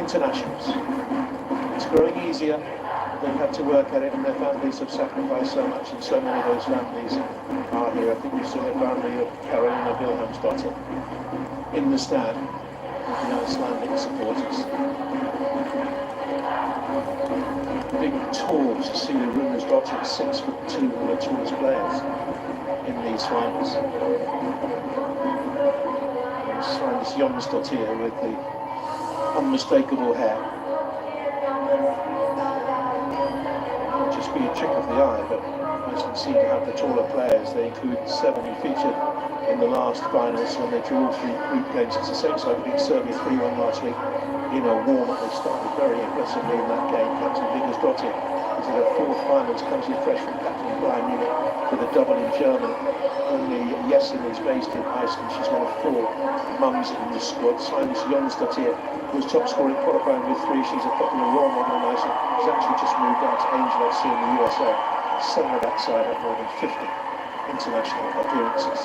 internationals. It's growing easier. They've had to work at it, and their families have sacrificed so much, and so many of those families are here. I think you saw the family of Carolina Wilhelmsdottir in the stand with the Icelandic supporters. Big tall Cecilia Runarsdottir, 6'2", one of the tallest players in these finals. Svandis Jónsdóttir with the unmistakable hair. Not just be a trick of the eye, but Iceland seem to have the taller players. They include 7 who featured in the last finals when they drew all 3 group games. It's the same side who beat Serbia 3-1 last week in a warm-up. They started very aggressively in that game. Captain Viggarsdottir is in her 4th finals, comes in fresh from captain Bayern Munich with a double in Germany. Only Jessen is based in Iceland. She's one of 4 mums in the squad. Svandis Jónsdóttir was top scorer in qualifying with 3. She's a popular role model in Iceland. She's actually just moved out to Angel FC in the USA. 7 of that side have more than 50 international appearances.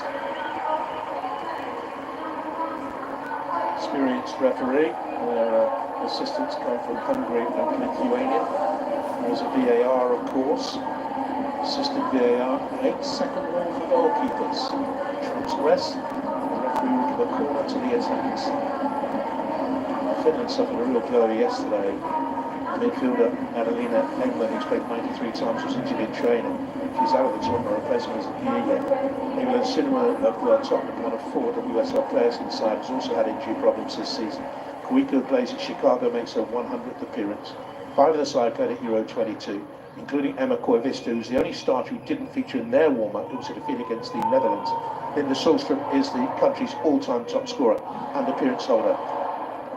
Experienced referee. Their assistants come from Hungary and Lithuania. There's a VAR, of course. Assistant VAR, 8-second rule for goalkeepers. Transgress, the referee will give a corner to the attackers. Finland suffered a real blow yesterday. Midfielder Adelina Engman, who's played 93 times, was injured in training. She's out of the tournament. Her replacement is here. England Cinema of Tottenham, one of 4 WSL players inside, has also had injury problems this season. Kuika, who plays at Chicago, makes her 100th appearance. 5 of the side played at Euro 22, including Emma Koivisto, who's the only starter who didn't feature in their warm-up. It was a defeat against the Netherlands. Linda Solstrom is the country's all-time top scorer and appearance holder.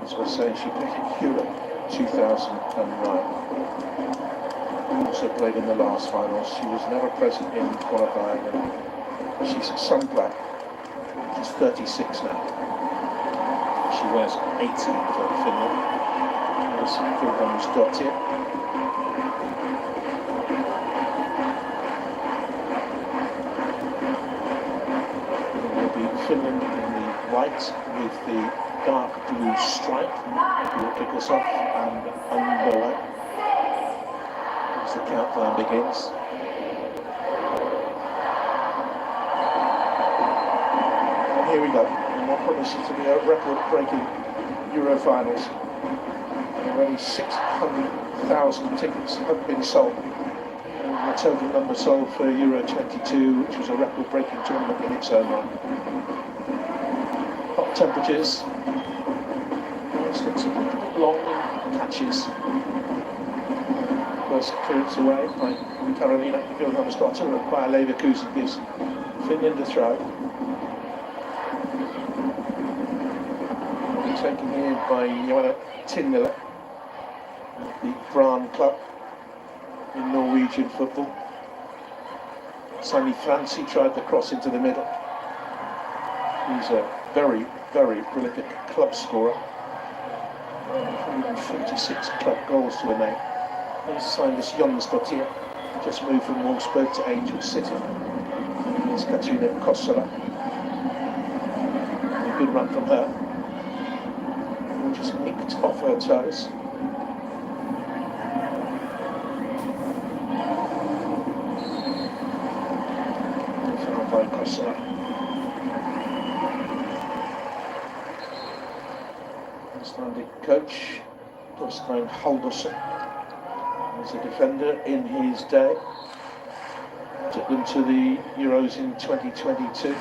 As I was saying, she played at Euro 2009. Also played in the last finals. She was never present in qualifying, and she's a Sun player. She's 36 now. She wears 18 for Finland. There's Vilhelmsdottir. It will be Finland in the white with the dark blue stripe. Will kick us off and underway as the countdown begins. And here we go. And what promises to be a record-breaking Euro finals. And already 600,000 tickets have been sold. And the total number sold for Euro 22, which was a record-breaking tournament in its own right. Hot temperatures. It's a little bit long in catches. First clearance away by Carolina Wilhelmsdottir, and Bayer Leverkusen gives Finland a throw. Taken here by Johanna Tindler, the Brann club in Norwegian football. Sammy Franci tried the cross into the middle. He's a very, very prolific club scorer. 146 club goals to a name. Here's Svandis Jónsdóttir, just moved from Wolfsburg to Angel City. It's Katarina Kosola. A good run from her. And just nicked off her toes. Found by Kosola. Icelandic coach Thorstein Halldórsson was a defender in his day. Took them to the Euros in 2022.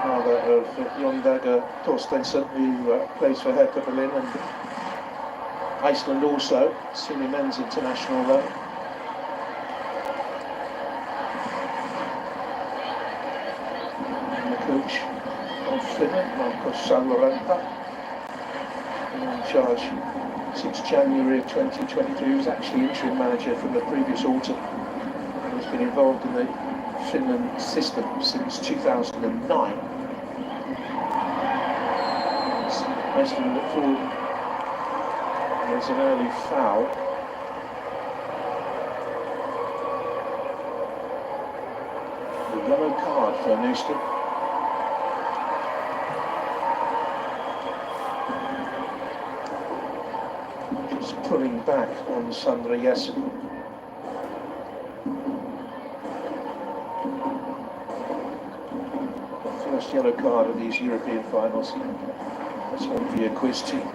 Father of Jon Dager Thorsteinsson, who plays for Hertha Berlin and Iceland also, senior men's international though. And the coach of Finland, Marko Saloranta, in charge since January of 2023. He was actually interim manager from the previous autumn and has been involved in the Finland system since 2009. Iceland look forward. There's an early foul. A yellow card for Newsted. pulling back on Sandra Jessen. First yellow card of these European finals. That's one for your quiz team.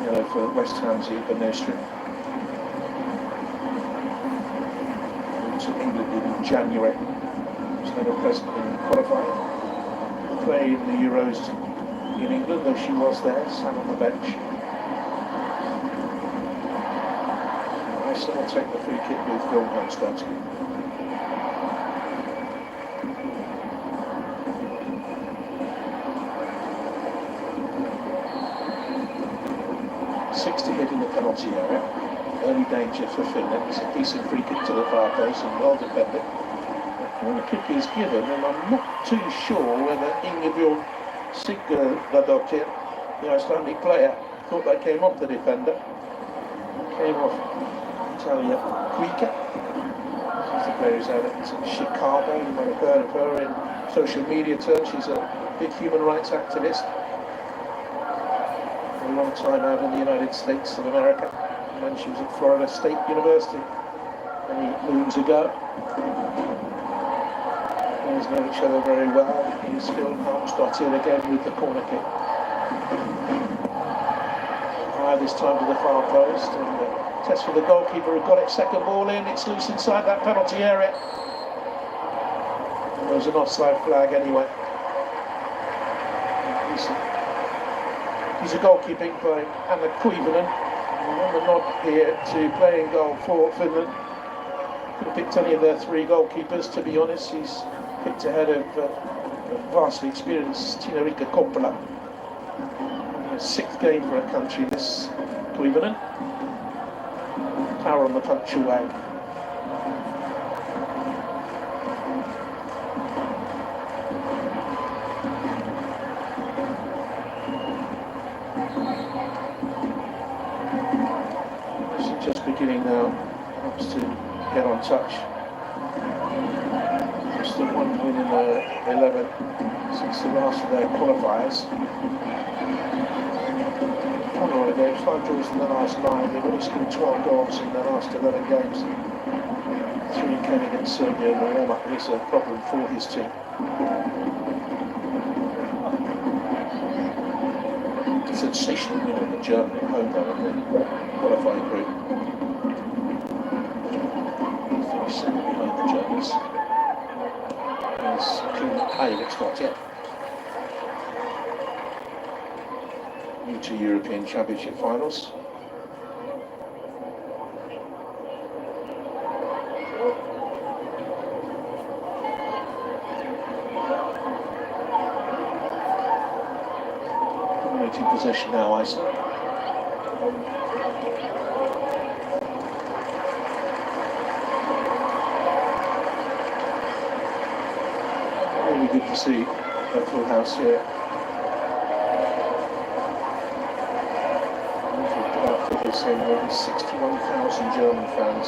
Yellow for West Ham's Van Nostrum. To England in January. She's never present in qualifying. Played in the Euros in England, though she was there, sat on the bench. Iceland will take the free kick with Phil Hamstadski. 60 hit in the penalty area. Early danger for Finland. It's a decent free kick to the far post and well defended. When the kick is given, and I'm not too sure whether Ingeborg Sigurdardottir, the Icelandic player, thought that came off the defender. Came off Talia Kuika. She's the player who's out at Chicago. You might have heard of her in social media terms. She's a big human rights activist. A long time out in the United States of America. When she was at Florida State University many moons ago. They know each other very well. Here's Phil Hamstadski again with the corner kick. This time to the far post, and test for the goalkeeper who got it. Second ball in, it's loose inside that penalty area. And there's an offside flag anyway. He's a goalkeeping by Anna Kuivunen. On the nod here to playing goal for Finland. Could have picked any of their three goalkeepers, to be honest. He's picked ahead of vastly experienced Tina-Riikka Koppola. Sixth game for a country, this Kuivunen. Power on the punch away. Just beginning now, perhaps to get on touch. Just the one win in the 11 since the last of their qualifiers. Of games, 5 draws in the last 9. They've only scored 12 goals in their last 11 games. 3 came against Serbia in the warm-up. It's a problem for his team. Sensational win over Germany at home though in the qualifying group. Finished second behind the Germans. As Klima Kajevic's got yet. New to European Championship finals. Dominating possession now, Iceland. Really good to see a full house here. Saying more than 61,000 German fans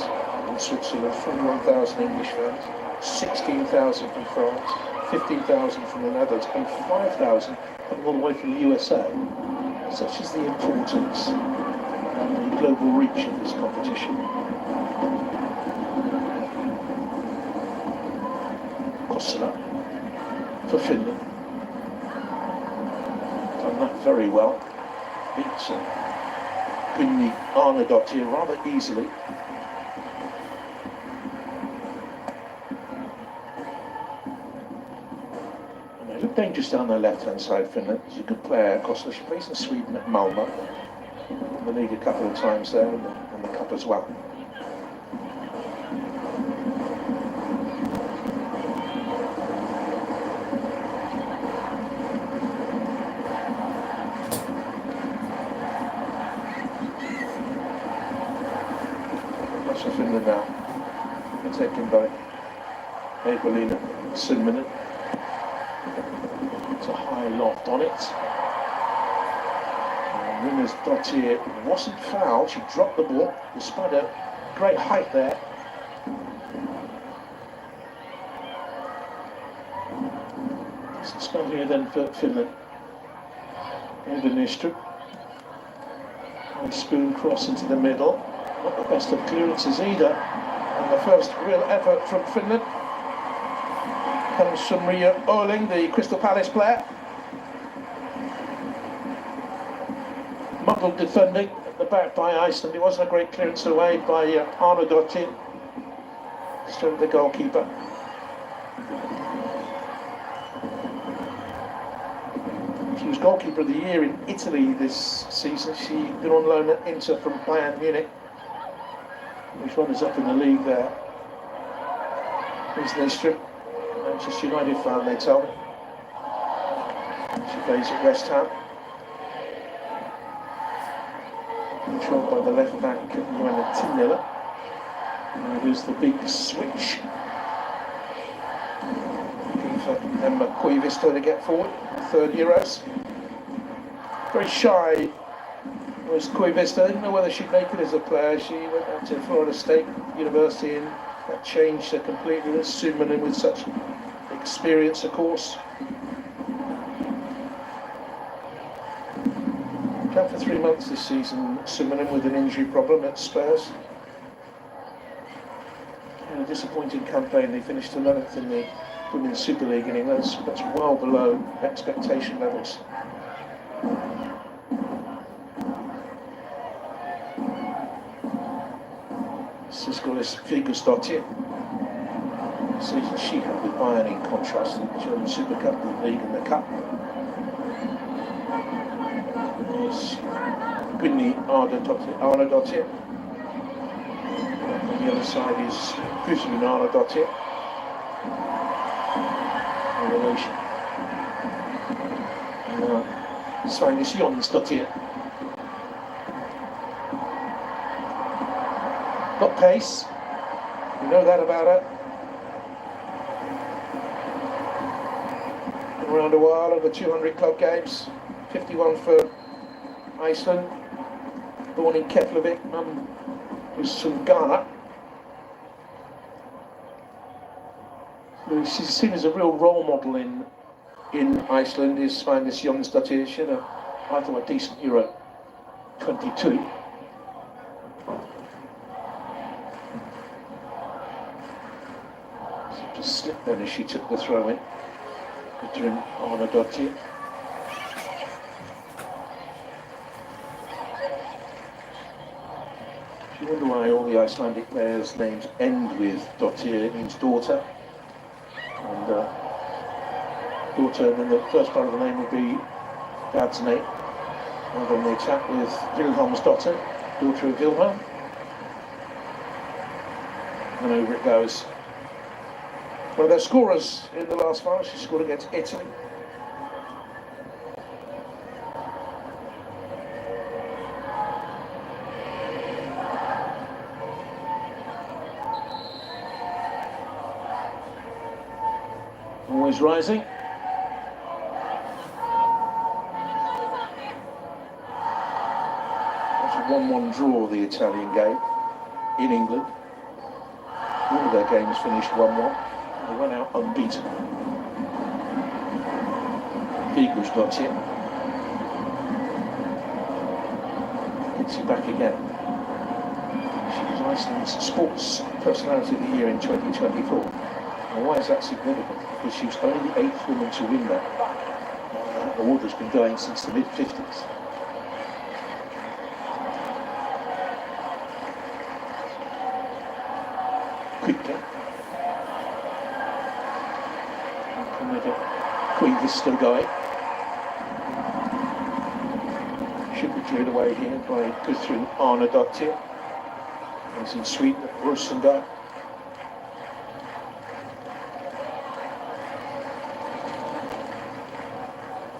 in Switzerland, 41,000 English fans, 16,000 from France, 15,000 from the Netherlands, and 5,000 coming all the way from the USA. Such is the importance and the global reach of this competition. Kossela for Finland. Done that very well. Beats Gunni Arnardottir rather easily. And they look dangerous down the left-hand side, Finland. He's a good player, Kossela. She plays in Sweden at Malmö. In the league a couple of times there, and the cup as well. For Finland now, taken by Evelina Sundmanen. It's a high loft on it. Rinnarsdottir wasn't fouled, she dropped the ball despite a great height there. Decent spell here then for Finland. Van Nostrum. Spoon cross into the middle. Not the best of clearances either. And the first real effort from Finland comes from Ria Orling, the Crystal Palace player. Muddled defending at the back by Iceland. It wasn't a great clearance away by Arnardóttir. Straight the goalkeeper. She was goalkeeper of the year in Italy this season. She'd been on loan at Inter from Bayern Munich, which runners up in the league there. Here's Lindström, Manchester United fan, they tell me. She plays at West Ham. Controlled by the left back, Joanna Tinella. And here's the big switch. Looking for Emma Koivisto to get forward. Third Euros. Very shy was Koivisto. I didn't know whether she'd make it as a player. She went out to Florida State University and that changed her completely. With Sumanen with such experience, of course. Out for 3 months this season, Sumanen with an injury problem at Spurs. In a disappointing campaign, they finished 11th in the Women's Super League in England. That's well below expectation levels. Sisgolis Vigusdottir. Season she had with Bayern in contrast in the German Super Cup, the League and the Cup. Is Gunni Arnardóttir. On the other side is Gudrun Arnardóttir. In relation. Svandís Jónsdóttir. Got pace. You know that about her. Been around a while over 200 club games. 51 for Iceland, born in Keflavik, was from Ghana. She's seen as a real role model in Iceland. Is Svandís Jónsdóttir. She had I thought, a decent Euro 22. She just slipped then as she took the throw in. Gudrun Arnardóttir. You wonder why all the Icelandic players' names end with Dottir. It means daughter. And daughter, and then the first part of the name would be dad's name. And then they attack with Vilhelmsdóttir, daughter of Wilhelm. And over it goes. One of their scorers in the last final, she scored against Italy. Always rising. That's a 1-1 draw, the Italian game in England. All of their games finished 1-1. They went out unbeaten. Vigusdóttir gets it back again. She was Iceland's Sports Personality of the Year in 2024. And why is that significant? Because she was only the 8th woman to win that. The award has been going since the mid-50s. Quickly. Queen is still going. Should be cleared away here by Gudrun Arnardóttir. He's in Sweden at Rosendal.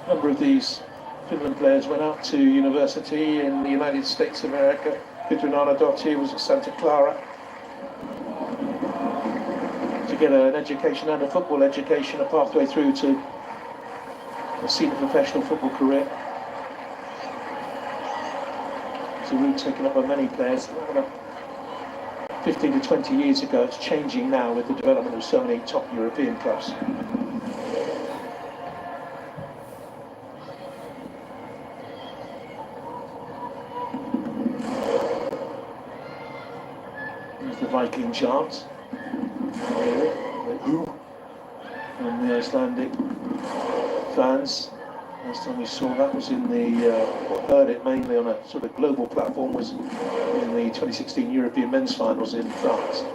A number of these Finland players went out to university in the United States of America. Gudrun Arnardóttir was at Santa Clara to get an education and a football education, a pathway through to a senior professional football career. It's a route taken up by many players. 15 to 20 years ago, it's changing now with the development of so many top European clubs. the Viking chant. And the Icelandic fans. Last time we saw that was in the, or heard it mainly on a sort of global platform, was in the 2016 European Men's Finals in France.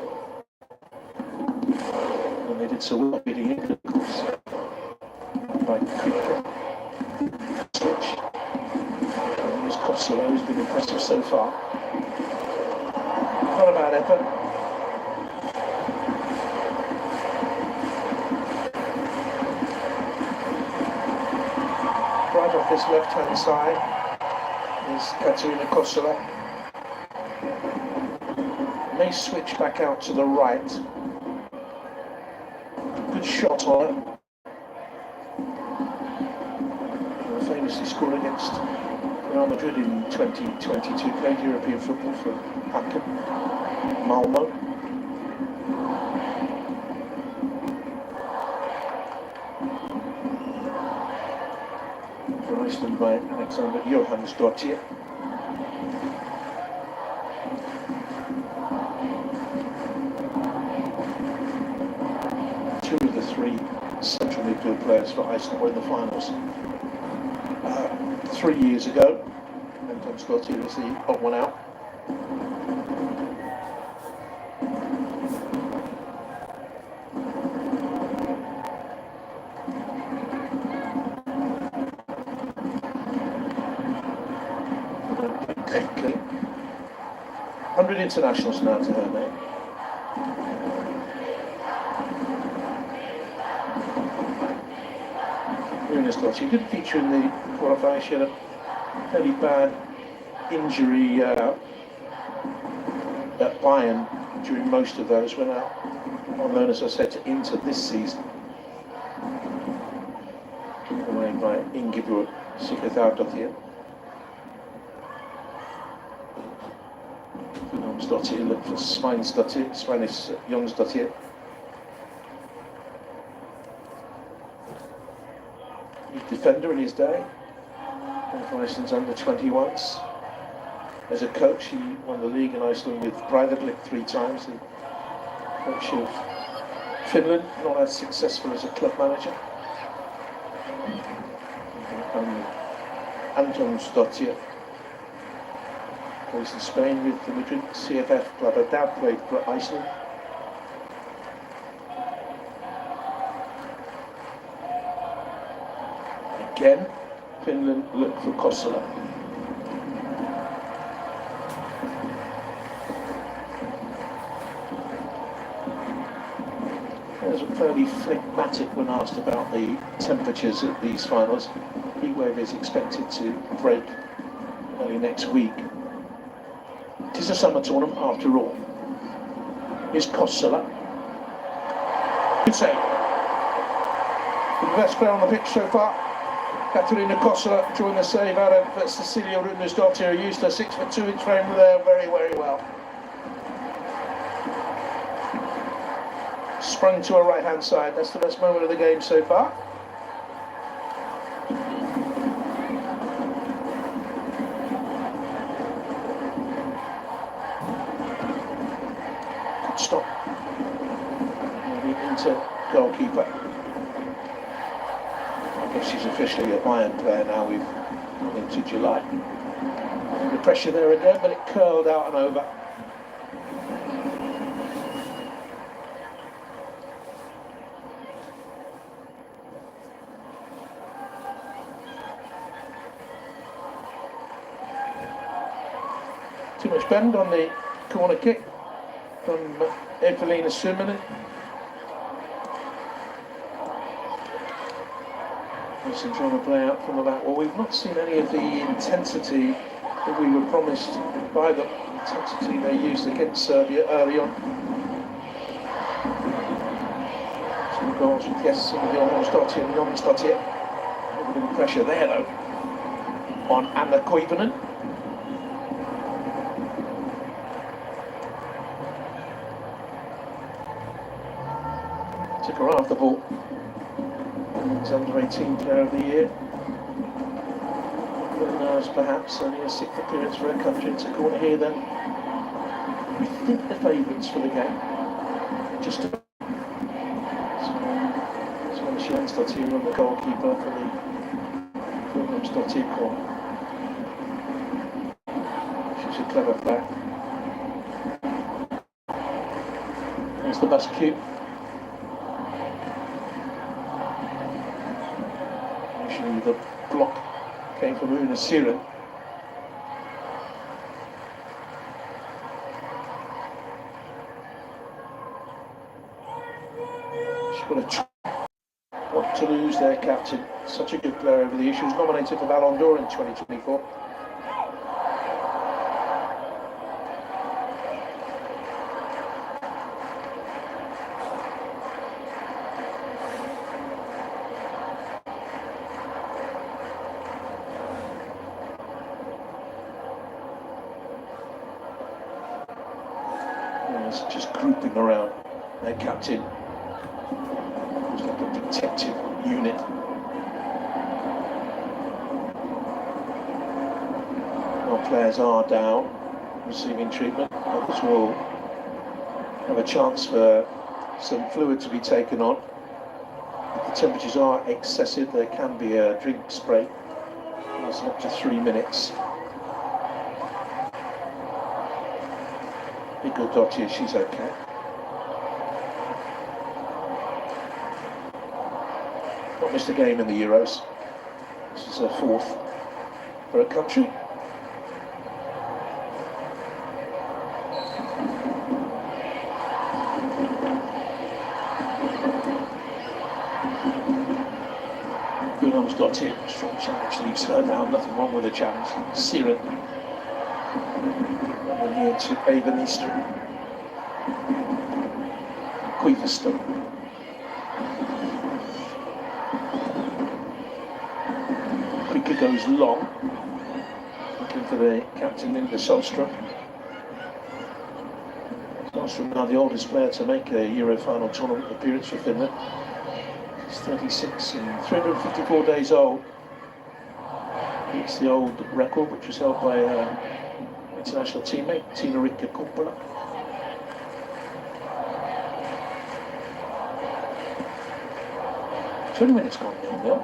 And they did so well beating England, of course, by quick switch. And this Kosovo has been impressive so far. Not a bad effort. Right off this left-hand side is Katerina Kosola. May switch back out to the right. Good shot on her. Famously scored against Real Madrid in 2022. Played European football for Hacken, Malmo. For Iceland by Alexander Johansdottir. Two of the three central midfield players for Iceland were in the finals 3 years ago. And Johansdottir is the odd one out. Okay. 100 internationals now to her name. She didn't feature in the qualifying. She had a fairly bad injury at Bayern during most of those. Went out on loan, as I said, to Inter this season. Away by Ingeborg Sigurðardóttir. Johansdottir looked for Sveinsdottir, Jónsdottir. Defender in his day, one of Iceland's under-21s. As a coach, he won the league in Iceland with Breiðablik 3 times. The coach of Finland, not as successful as a club manager. Antonsdottir plays in Spain with the Madrid CFF club. Her dad played for Iceland. Again, Finland look for Kosola. There's fairly phlegmatic when asked about the temperatures at these finals. Heatwave is expected to break early next week. It is a summer tournament after all. Here's Kosola. Good save. The best player on the pitch so far. Katerina Kosola joined the save out of Cecilia Runesdottir, who used her 6'2" frame there very, very well. Sprung to her right-hand side. That's the best moment of the game so far. Good stop. The Inter goalkeeper. I guess she's officially a Bayern player now. We've gone into July. The pressure there again, but it curled out and over. Too much bend on the corner kick from Evelina Suminen. Some trying to play out from about, well, we've not seen any of the intensity that we were promised by the intensity they used against Serbia early on. Some goals with Jessin, Jóhansdottir and Jónsdottir. A bit of pressure there though on Anna Koivunen. Took her off the ball. He's under 18 player of the year. Perhaps only a 6th appearance for her country. It's a corner here then. think they're favourites for the game. Just so Stockhorn on the goalkeeper for the Stockhorn. She's a clever back. There's the bus cue. Actually, the block came from Una Siren. She's got a want to lose their captain. Such a good player over the years. She was nominated for Ballon d'Or in 2024. It's just grouping around their captain. It's like a detective unit. Our players are down, receiving treatment. Others will have a chance for some fluid to be taken on. If the temperatures are excessive, there can be a drink spray. That's up to 3 minutes. Good Dottie, she's okay. Not missed a game in the Euros. This is her 4th for her country. Good Dottie, strong challenge, leaves her down, nothing wrong with the challenge. Siren. Here to Ebenezer. Queeveston. Quicker goes long. Looking for the captain Linda Solstrom. Solstrom now the oldest player to make a Euro final tournament appearance for Finland. She's 36 and 354 days old. It's the old record which was held by international teammate, Tina Rikka Kumpula. Minutes gone nil-nil.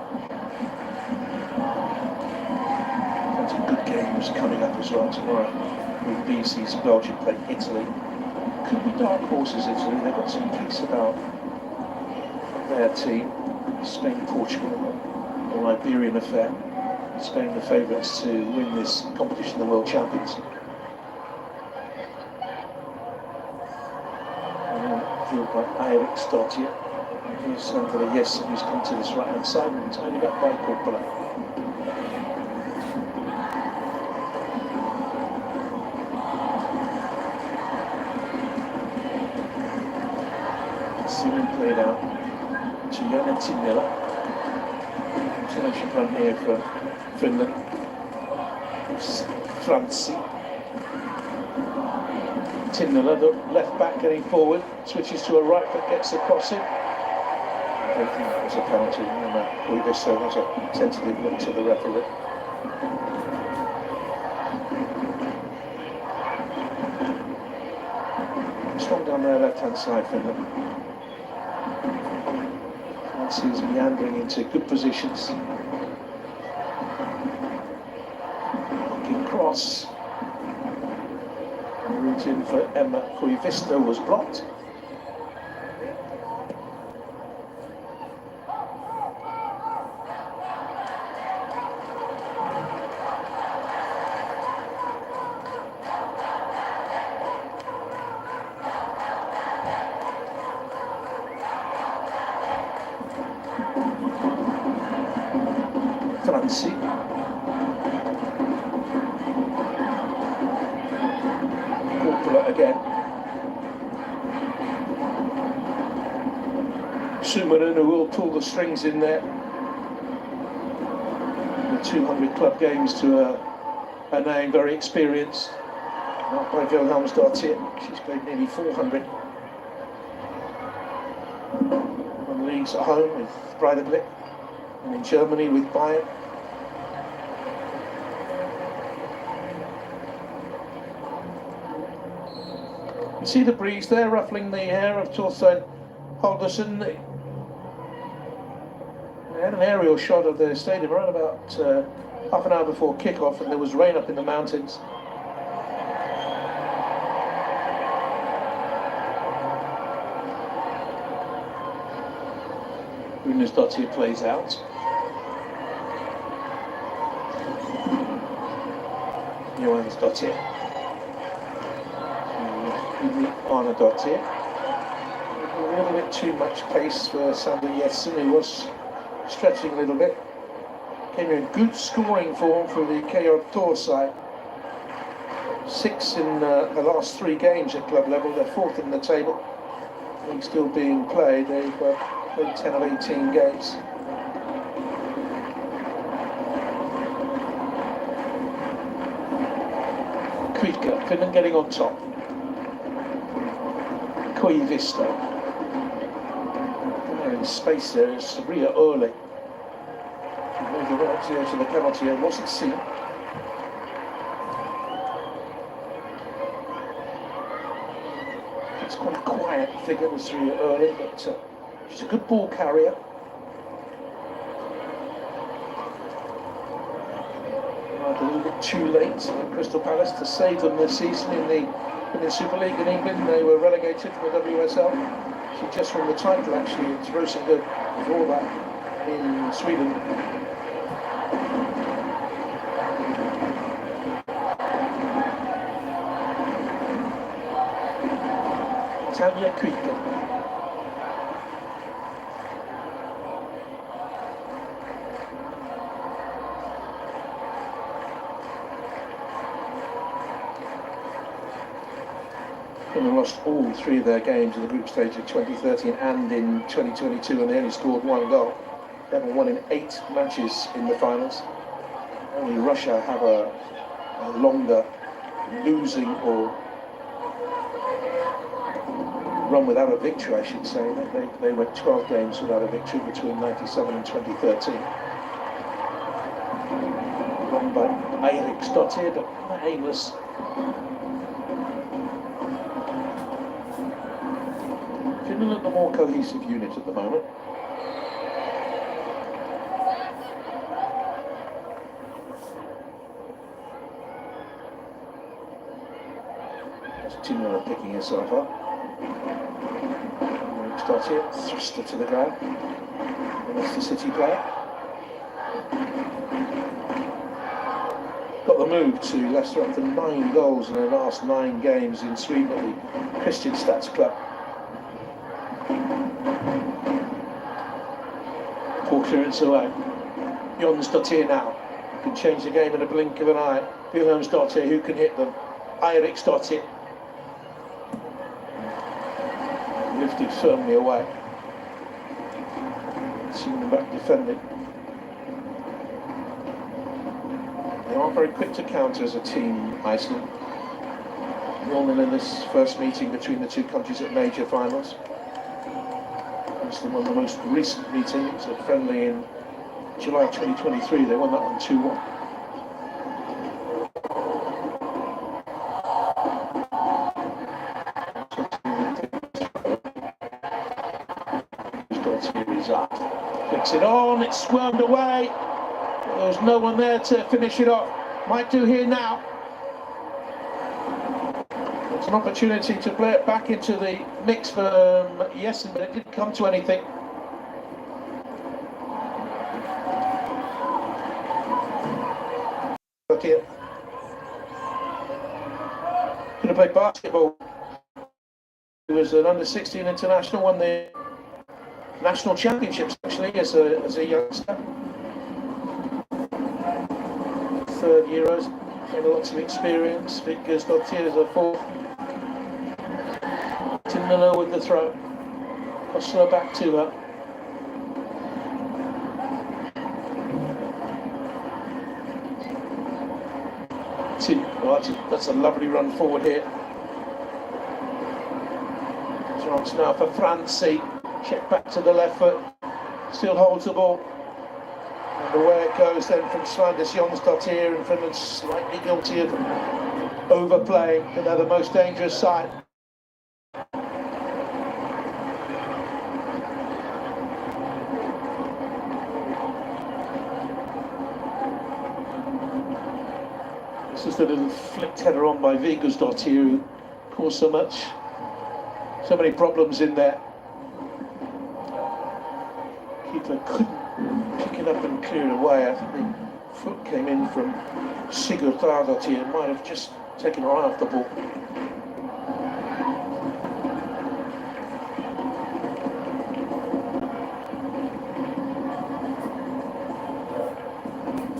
Plenty of good games coming up as well tomorrow. With BC's Belgium play Italy. Could be dark horses, Italy. They've got some pace about their team. Spain, Portugal, the Iberian affair. Spain the favourites to win this competition, the World Champions. Fueled by Eirik Stottier. Here's Angela Jessen, who's come to this right-hand side and tied it up by Kumpula. Siren played out to Jana Tinnila. International run here for Finland. Franci. Tinnila, the left back getting forward, switches to a right foot, gets the crossing. I don't think that was a penalty, and Queeveston has a tentative look to the referee. Strong down their left-hand side, Finland. Francie's meandering into good positions. Looking cross. The route in for Emma Queeveston was blocked. Franci. Kumpula again. Sumanen, who will pull the strings in there. The 200 club games to her name, very experienced. Not by Wilhelmsdottir, she's played nearly 400. Won leagues at home with Breidablik. And in Germany with Bayern. See the breeze there ruffling the hair of Thorstein Halderson. They had an aerial shot of the stadium around about half an hour before kick-off, and there was rain up in the mountains. Runesdottir plays out. Johansdottir. Arnardottir. A little bit too much pace for Sander Jessen, who was stretching a little bit. Came in good scoring form for the KR Thor side. 6 in the last 3 games at club level. They're 4th in the table. League still being played. They've played 10 of 18 games. Kvika, Finland getting on top. Koivisto. In space there is Ria Early. She moved the right to the penalty and wasn't seen. It's quite a quiet figure, was Ria Early, but she's a good ball carrier. A little bit too late for Crystal Palace to save them this season in the Super League in England. They were relegated from the WSL. She just won the title actually. It's Rosengård before that in Sweden. Tanja Kvika. They lost all 3 of their games in the group stage of 2013 and in 2022, and they only scored 1 goal. They haven't won in 8 matches in the finals. Only Russia have a longer losing or run without a victory, I should say. They went 12 games without a victory between 97 and 2013. Run by Eiríksdóttir, but aimless. Finland are the more cohesive unit at the moment. Just Tuna picking herself up. Eiríksdóttir, thrust her to the ground. And that's the City player. Got the move to Leicester after 9 goals in their last 9 games in Sweden at the Christian Stats Club. Poor clearance away. Johansdottir now can change the game in a blink of an eye. Wilhelmsdottir, who can hit them? Eiríksdóttir. Lifted firmly away. Seeing them back defending. They aren't very quick to counter as a team, Iceland. 0-0 in this first meeting between the 2 countries at major finals. One of the most recent meetings, a friendly in July 2023. They won that one 2-1. Flicks it on, it's squirmed away. There's no one there to finish it off. Might do here now. It's an opportunity to play it back into the mix for Jessen, but it didn't come to anything. Here. Could have played basketball. He was an under-16 international, won the national championships actually as a youngster. 3rd Euros, gained lots of experience. Eiríksdóttir is a 4th. Miller with the throw. Hustler back to her. That's a lovely run forward here. Chance now for Francie. Check back to the left foot. Still holds the ball. And away it goes then from Svandis Johansdottir, and Finland slightly guilty of overplaying, but they're the most dangerous side. This is the little flicked header on by Vigusdottir, who caused so many problems in there. Keeper couldn't pick it up and clear it away. I think the foot came in from Sigurd Thardottir, might have just taken her eye off the ball.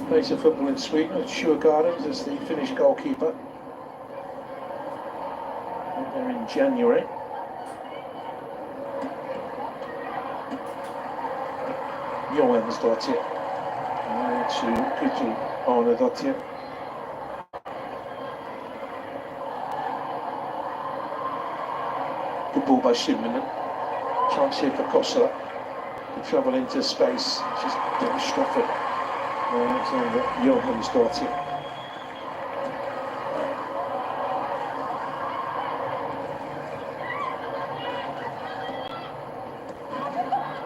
Plays of football in Sweden at Sure Gardens as the Finnish goalkeeper. They're in January. Johansdottir to Kutu Arnadottir. Good ball by Schumann. Chance here for Kossela to travel into space. Just dashed off it. Alexander Johansdottir.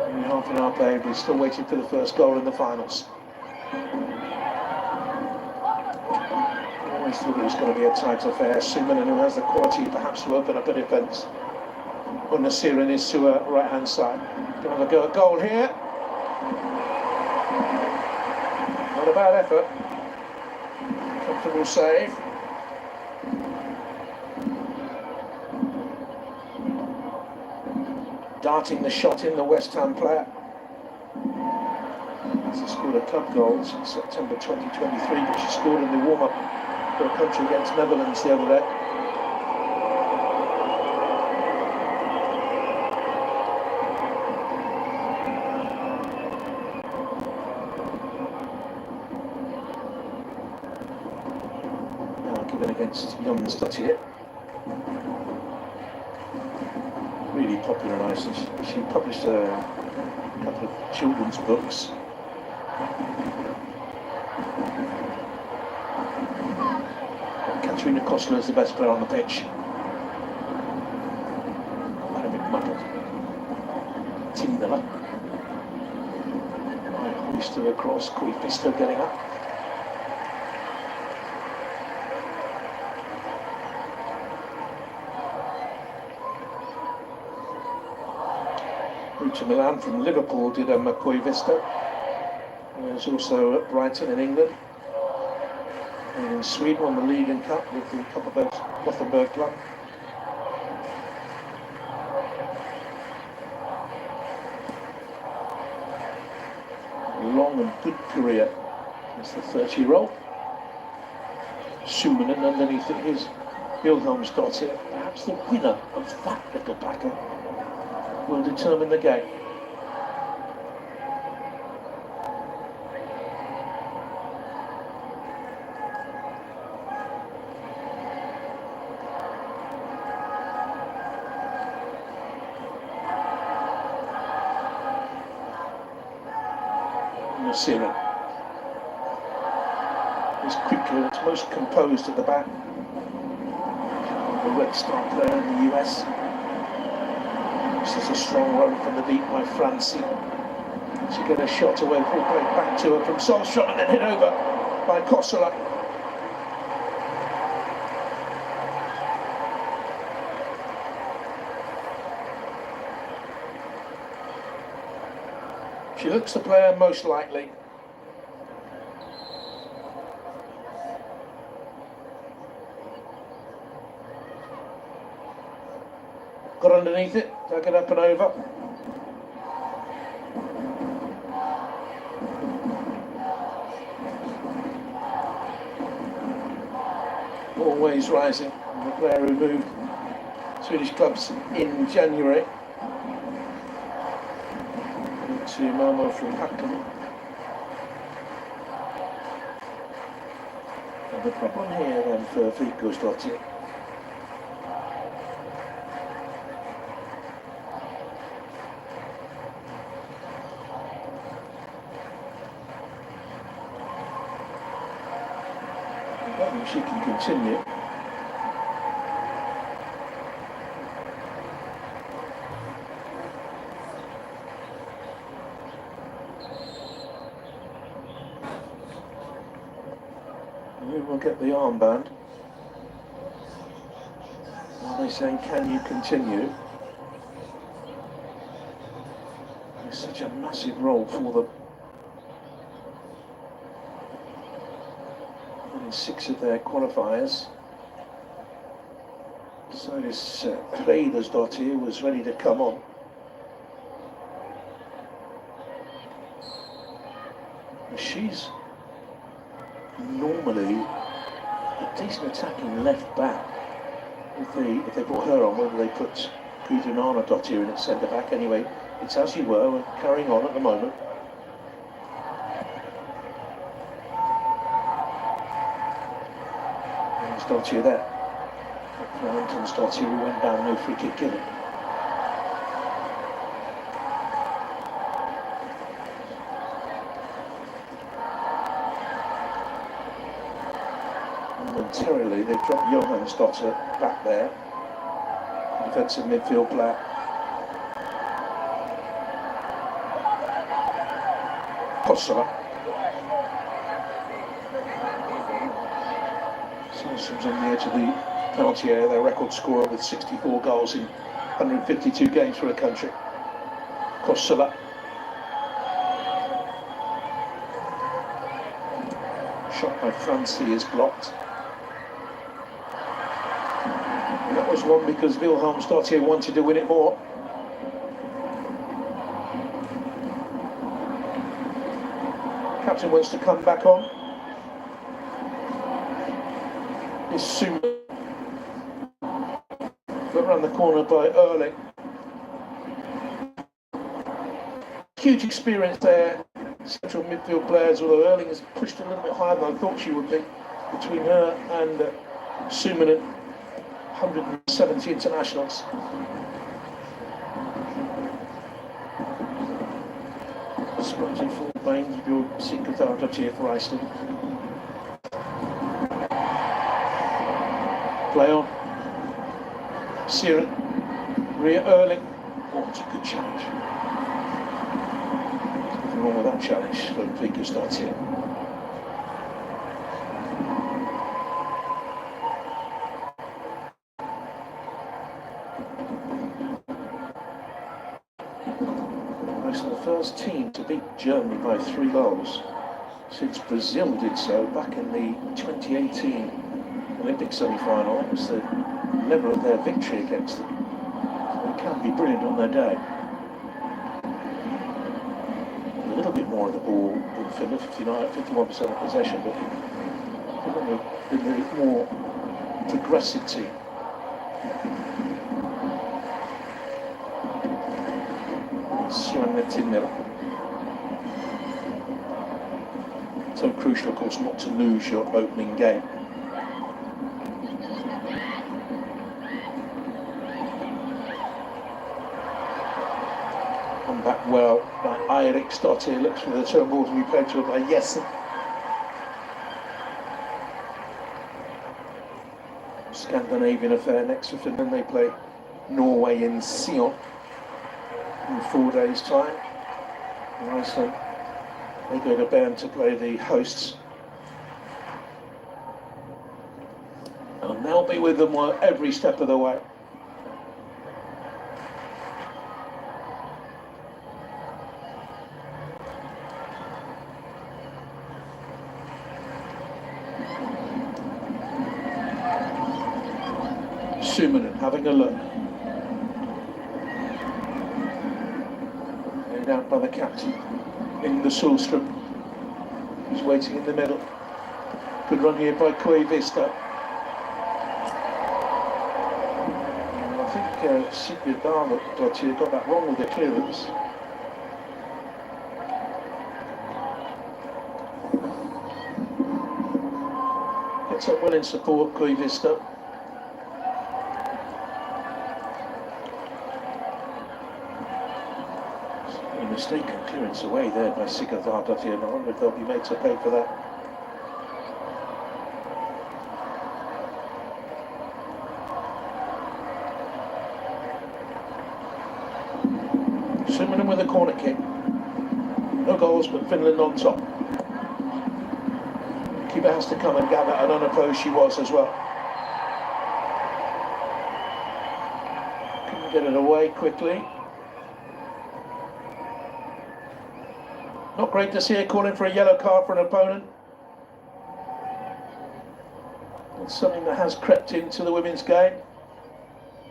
Only half an hour played, we're still waiting for the first goal in the finals. I always thought it was going to be a tight affair. Sumanen, who has the quality perhaps to open up a defence. Unnasirin is to her right hand side. Gonna have a go at goal here. Not a bad effort. Comfortable save. Darting the shot in, the West Ham player. She scored a club goal since September 2023, but she scored in the warm-up for a country against Netherlands the other day. Against Johansdottir. Really popular in Iceland. She published a couple of children's books. Katarina Kossela is the best player on the pitch. Might have been muddled. Tim Miller. Hoisted across, Queefy still getting up. To Milan from Liverpool did McCoy Vista. There's also at Brighton in England. And in Sweden won the League and Cup with the Gothenburg club. Long and good career as the 30-year-old. Sumanen underneath it is Johansdottir. Perhaps the winner of that little battle will determine the game. Unnasirin is quicker and it's most composed at the back. The Red Star player in the US. This is a strong run from the deep by Francie. She get a shot away, ball played back to her from Solskjaer and then hit over by Kossela. She looks the player most likely. Got underneath it, dug it up and over. Always rising, the player who moved Swedish clubs in January. To Malmo from Hacken. And the problem here then for Vigusdottir. I think she can continue. You will get the armband. Are they saying, can you continue? It's such a massive role for them. Winning 6 of their qualifiers. So this Hreiðarsdóttir was ready to come on. She's normally a decent attacking left back. If they brought her on, whether they put Gudrun Arnardóttir in at centre back, anyway, it's as you were. We're carrying on at the moment. There's Dottir there. For Anton's Dottir, who went down, no free kick given. Momentarily, they've dropped Jóhannsdóttir back there. Defensive midfield player. Kosovo. Saracens on the edge of the penalty area, their record scorer with 64 goals in 152 games for a country. Kosovo. Shot by Francie is blocked. And that was one because Vilhelmsdóttir wanted to win it more. Captain wants to come back on. Is soon put around the corner by Erling. Huge experience there. Central midfield players, although Erling has pushed a little bit higher than I thought she would be. Between her and Suminen, 170 internationals. Sprinting full veins, your secret Arnardóttir for Iceland. Play on. Siren. Ria Erling. Oh, it's a good challenge. Nothing wrong with that challenge for Vigdísdóttir. The first team to beat Germany by 3 goals since Brazil did so back in the 2018 Olympic semi-final. That was the level of their victory against them. So they can be brilliant on their day. A little bit more of the ball than Finland, 51% of possession, but Finland have been a more progressive team. So crucial, of course, not to lose your opening game. Come back well by Eiríksdóttir, looks for the turn ball to be played to her by Jessen. Scandinavian affair next for Finland. They play Norway in Sion in 4 days' time. In Iceland, they go to Bern to play the hosts. And they'll be with them every step of the way. Suminen having a look. Laid out by the captain, Inga Solström, who's waiting in the middle. Good run here by Koivisto. I think Sigrid Arnardóttir got that wrong with the clearance. Gets up well in support, Koivisto. Mistaken clearance away there by Sigrid Arnardóttir, and I wonder if they'll be made to pay for that. Suminen with a corner kick. No goals, but Finland on top. goalkeeper has to come and gather, and unopposed she was as well. Couldn't get it away quickly. Not great to see her calling for a yellow card for an opponent. It's something that has crept into the women's game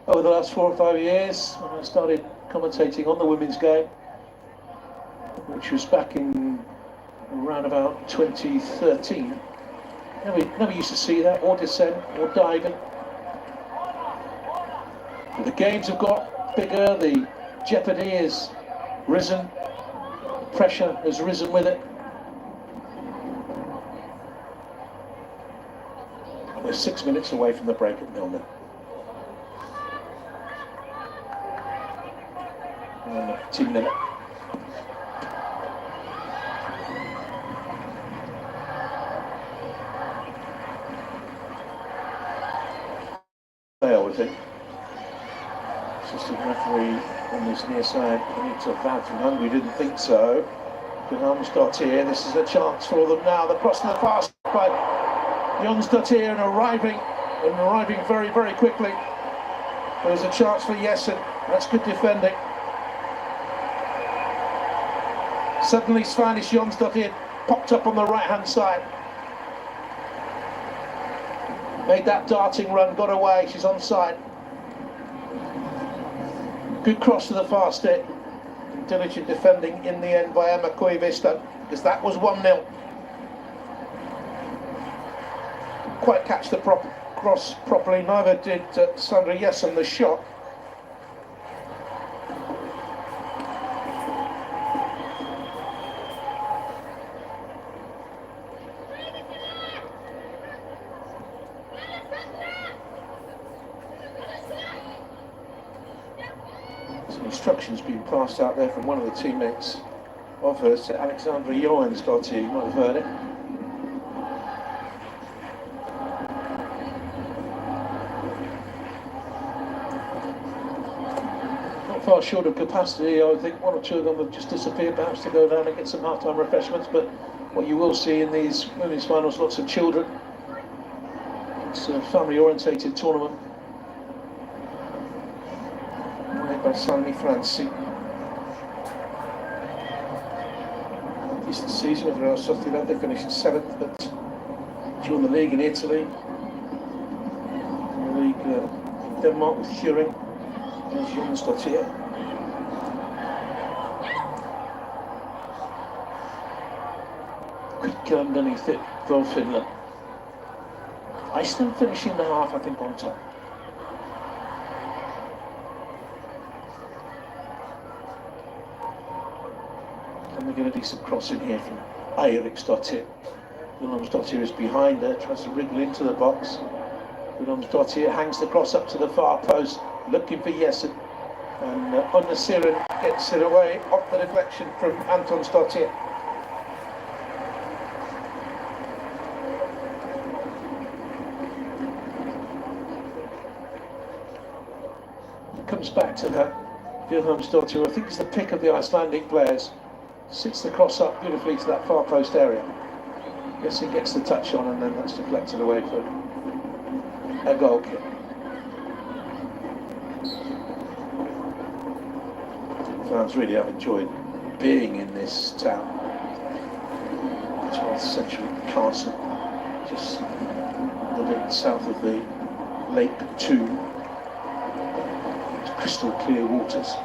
over the last 4 or 5 years when I started commentating on the women's game, which was back in around about 2013. Never used to see that, or descent, or diving. But the games have got bigger, the jeopardy has risen, the pressure has risen with it. And we're 6 minutes away from the break at 0-0. Team limit. Fail, we think. Assistant referee on this near side. I need to have from Hungary, didn't think so. Jonsdottir, this is a chance for them now. The cross to the far side by Jonsdottir and arriving very, very quickly. There's a chance for Jessen. That's good defending. Suddenly Spanish Jonsdottir popped up on the right hand side. Made that darting run, got away, she's onside. Good cross to the far stick. Diligent defending in the end by Emma Koivisto, because that was 1-0. Quite catch the cross properly, neither did Sandra Jessen the shot. Instructions being passed out there from one of the teammates of hers to Alexandra Jonsdottir. You might have heard it. Not far short of capacity. I think one or two of them have just disappeared, perhaps to go down and get some half-time refreshments. But what you will see in these women's finals, lots of children. It's a family-orientated tournament. By Sanni Franci. Decent season of Real Sociedad. They finished 7th, but during the league in Italy, in the league in Denmark with Turing, and Jonsdottir. Quick underneath it for Finland. Iceland finishing the half, I think, on top. And we get a decent cross in here from Eiríksdóttir. Vilhelmsdóttir is behind her, tries to wriggle into the box. Vilhelmsdóttir hangs the cross up to the far post, looking for Jessen. And Unna Siren gets it away off the deflection from Antonsdóttir. Comes back to her. Vilhelmsdóttir, I think is the pick of the Icelandic players. Sits the cross up beautifully to that far post area. Jessen gets the touch on, and then that's deflected away for a goal kick. Fans really have enjoyed being in this town. 12th century castle, just a little bit south of the Lake Thun. Crystal clear waters.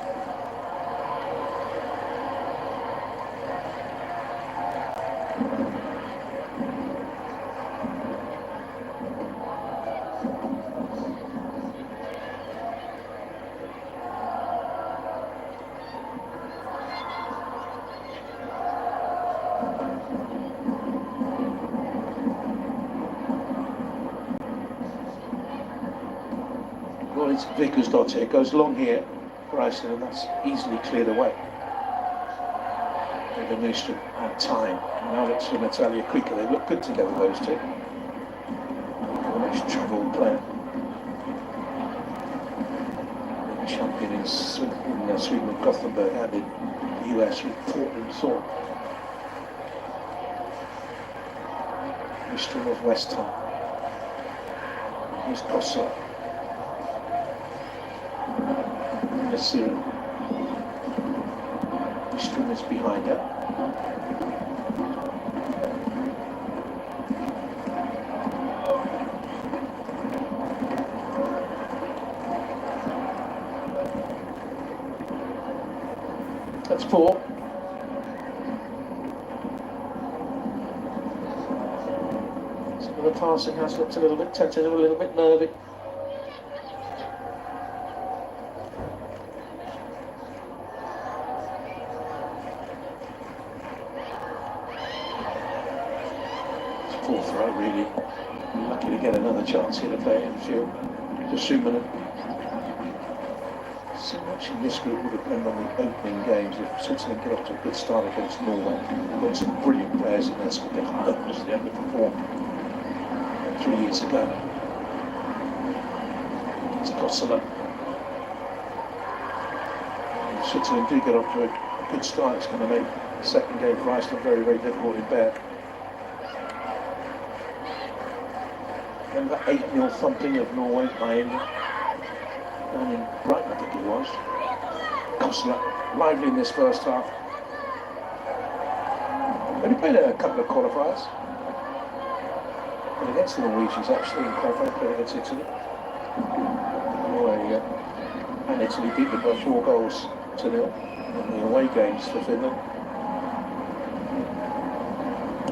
Well, it's Vikursdóttir. It goes long here for Iceland, and that's easily cleared away. They've Nystrom had time. Now it's for Natalia Kuika. They look good together, those two. The next travelled player. The champion in Sweden with Gothenburg, and in the US with Portland Thorn. Stream of West Thun. Here's Kossa. Nasira. Stream is behind her. That's 4. Some of the passing has looked a little bit tentative, a little bit nervy. It's 4th row, really. Lucky to get another chance here to play in field. To Schumann. So much in this group will depend on the opening games. If Switzerland get off to a good start against Norway, they've got some brilliant players in their squad. They're hopelessly underperformed 3 years ago. It's Kosovo. If Switzerland do get off to a good start, it's going to make the second game for Iceland very, very difficult in bed. Remember 8-0 thumping of Norway by England? Down in Brighton, I think it was. Kosovo, lively in this first half. Only played a couple of qualifiers. And against the Norwegians, actually, in qualifying, played against Italy. Norway and Italy beat them by 4 goals to 0 in the away games for Finland.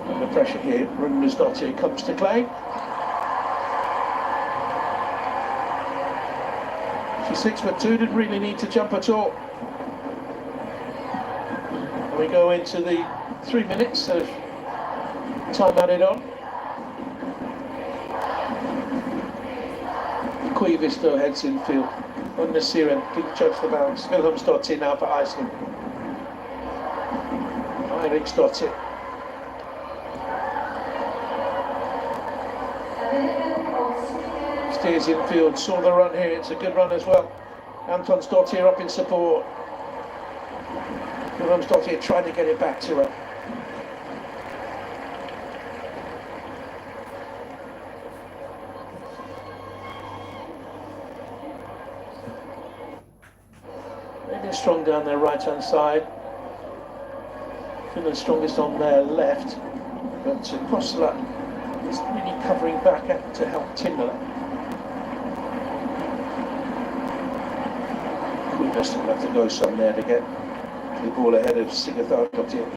Under pressure here, Runnesdottir comes to claim. She's 6'2", didn't really need to jump at all. And we go into the 3 minutes of time added on. Kuivisto heads in field. Unnasiren didn't judge the bounce. Vilhelmsdottir now for Iceland. Eiríksdottir. Steers in field, saw the run here, it's a good run as well. Antonsdottir up in support. Vilhelmsdottir tried to get it back to her. Maybe strong down their right hand side. Finland strongest on their left. But Kosola is really covering back to help Tindala. Kuivisto will have to go some there to get the ball ahead of Sigurðardóttir.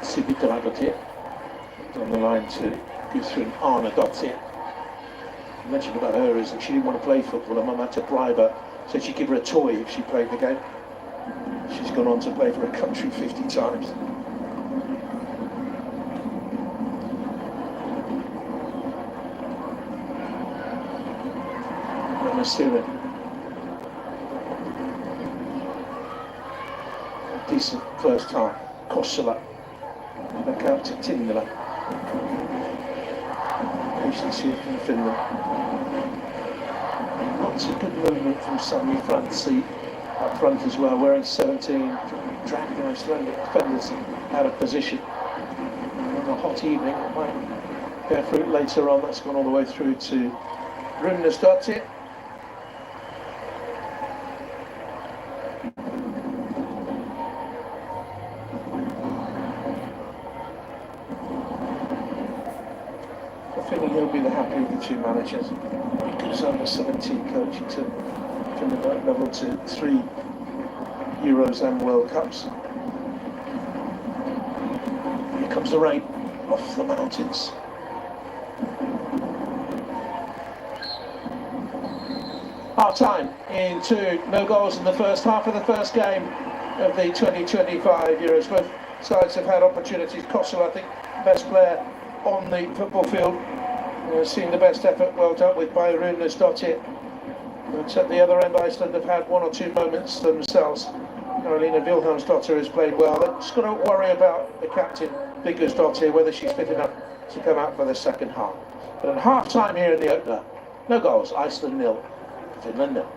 Sigurðardóttir on the line to Guðrún Arnardóttir. I mentioned about her is that she didn't want to play football. Her mum had to bribe her, said she'd give her a toy if she played the game. She's gone on to play for her country 50 times. Nasira. Decent first half. Kosola. Back out to Tindala. Patience here from Finland. Lots of good movement from Sami Franzi up front as well, wearing 17, dragging Icelandic defenders out of position. On a hot evening, it might bear fruit later on. That's gone all the way through to Runnesdottir. I think he'll be the happy of the two managers. Because under 17 coaching to Finland level to 3 Euros and World Cups. Here comes the rain off the mountains. Half time in 2, no goals in the first half of the first game of the 2025 Euros. Both sides have had opportunities. Kosovo, I think, best player on the football field. Seen the best effort, well done with by Runnesdottir. But at the other end, Iceland have had one or two moments themselves. Carolina Wilhelmsdottir has played well. They've just got to worry about the captain, Vigusdottir, whether she's fit enough to come out for the second half. But at half time here in the opener, no goals. Iceland 0, Finland 0.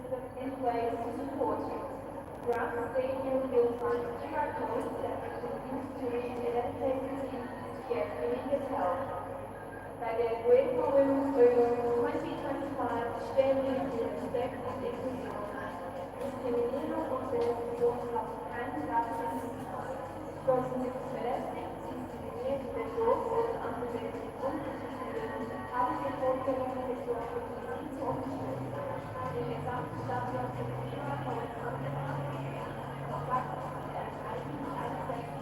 and ways to support you. Grass Stadium will find QR codes that you can use to reach the dedicated team to get immediate help. Bei der UEFA Women's Euro 2025 stellen wir für Respekt und Inklusion ein. Diskriminierung und Selektion haben keinen Platz in diesem Fall. Sollten Sie sich belästigt, diskriminiert, bedroht oder andere unglücklich fühlen, haben wir Vorstellungen getroffen, Sie zu unterstützen. Den gesamten Stadion sind immer von den Angebracht, auf Wachstum der eigenen Einsätze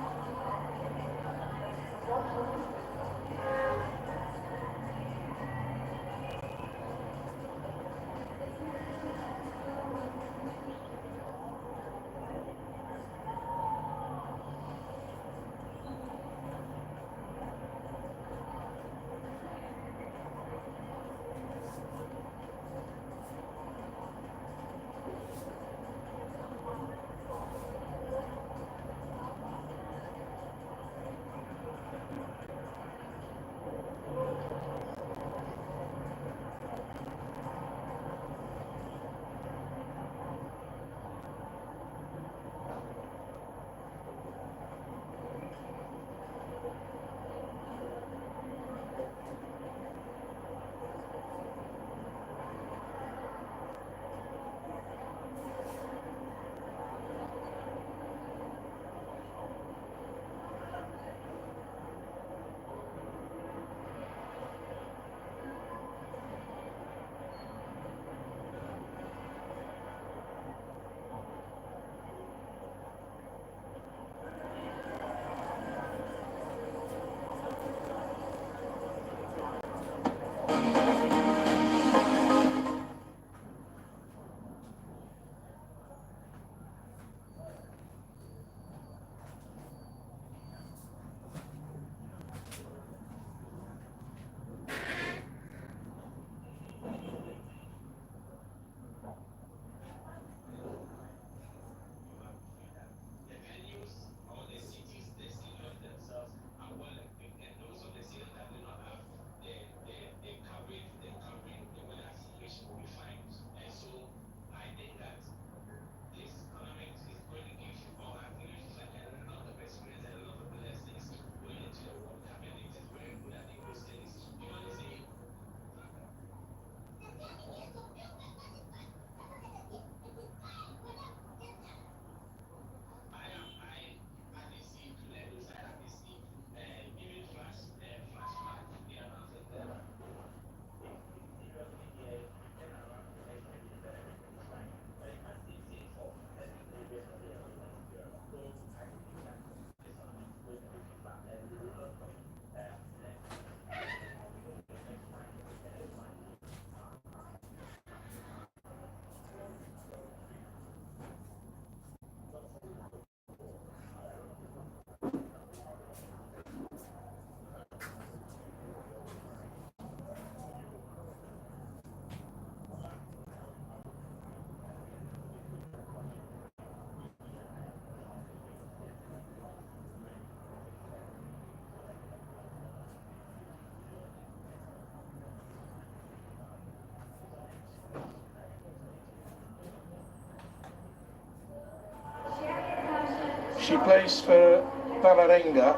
She plays for Vålerenga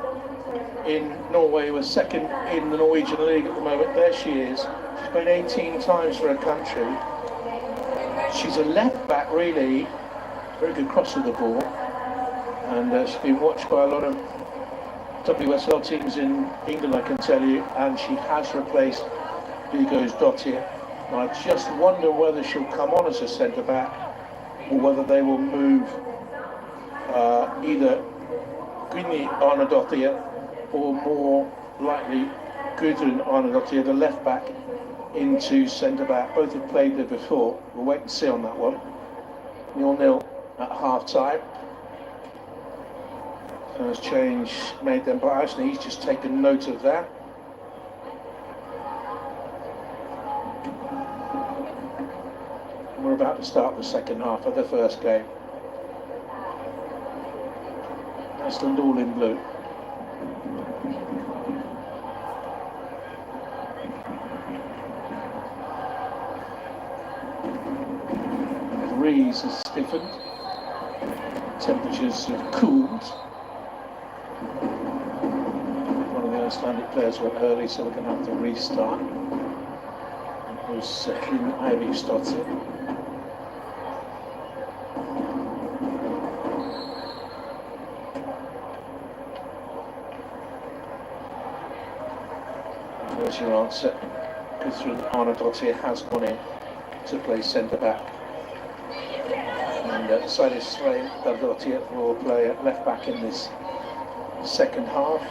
in Norway. We're second in the Norwegian league at the moment. There she is. She's played 18 times for her country. She's a left back, really. Very good cross of the ball. And she's been watched by a lot of WSL teams in England, I can tell you. And she has replaced Viggo's Dottir. And I just wonder whether she'll come on as a centre back or whether they will move either Gunni Arnardottir or more likely Gudrun Arnardottir, the left back, into centre back. Both have played there before. We'll wait and see on that one. 0-0 at half time. There's change made then by Iceland. He's just taken note of that. And we're about to start the second half of the first game. Iceland all in blue. breeze has stiffened. Temperatures have cooled. One of the Icelandic players went early, so we're going to have to restart. It was Thun Ivy-Stotzer. There's your answer. Gudrun Arnardottir has gone in to play centre-back. And Sædis Sveinsdóttir will play at left-back in this second half.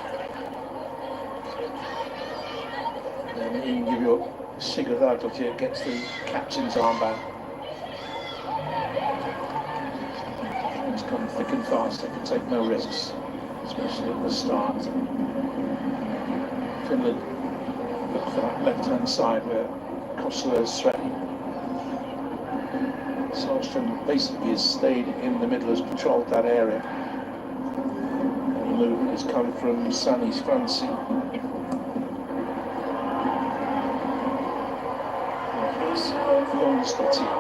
And Ingibjörg Sigurðardóttir gets the captain's armband. It's come thick and fast, they can take no risks, especially at the start. Finland look for that left-hand side where Kosovo is threatening. Stockhorn basically has stayed in the middle, has patrolled that area. And the movement has come from Sannis Franci. Jónsdóttir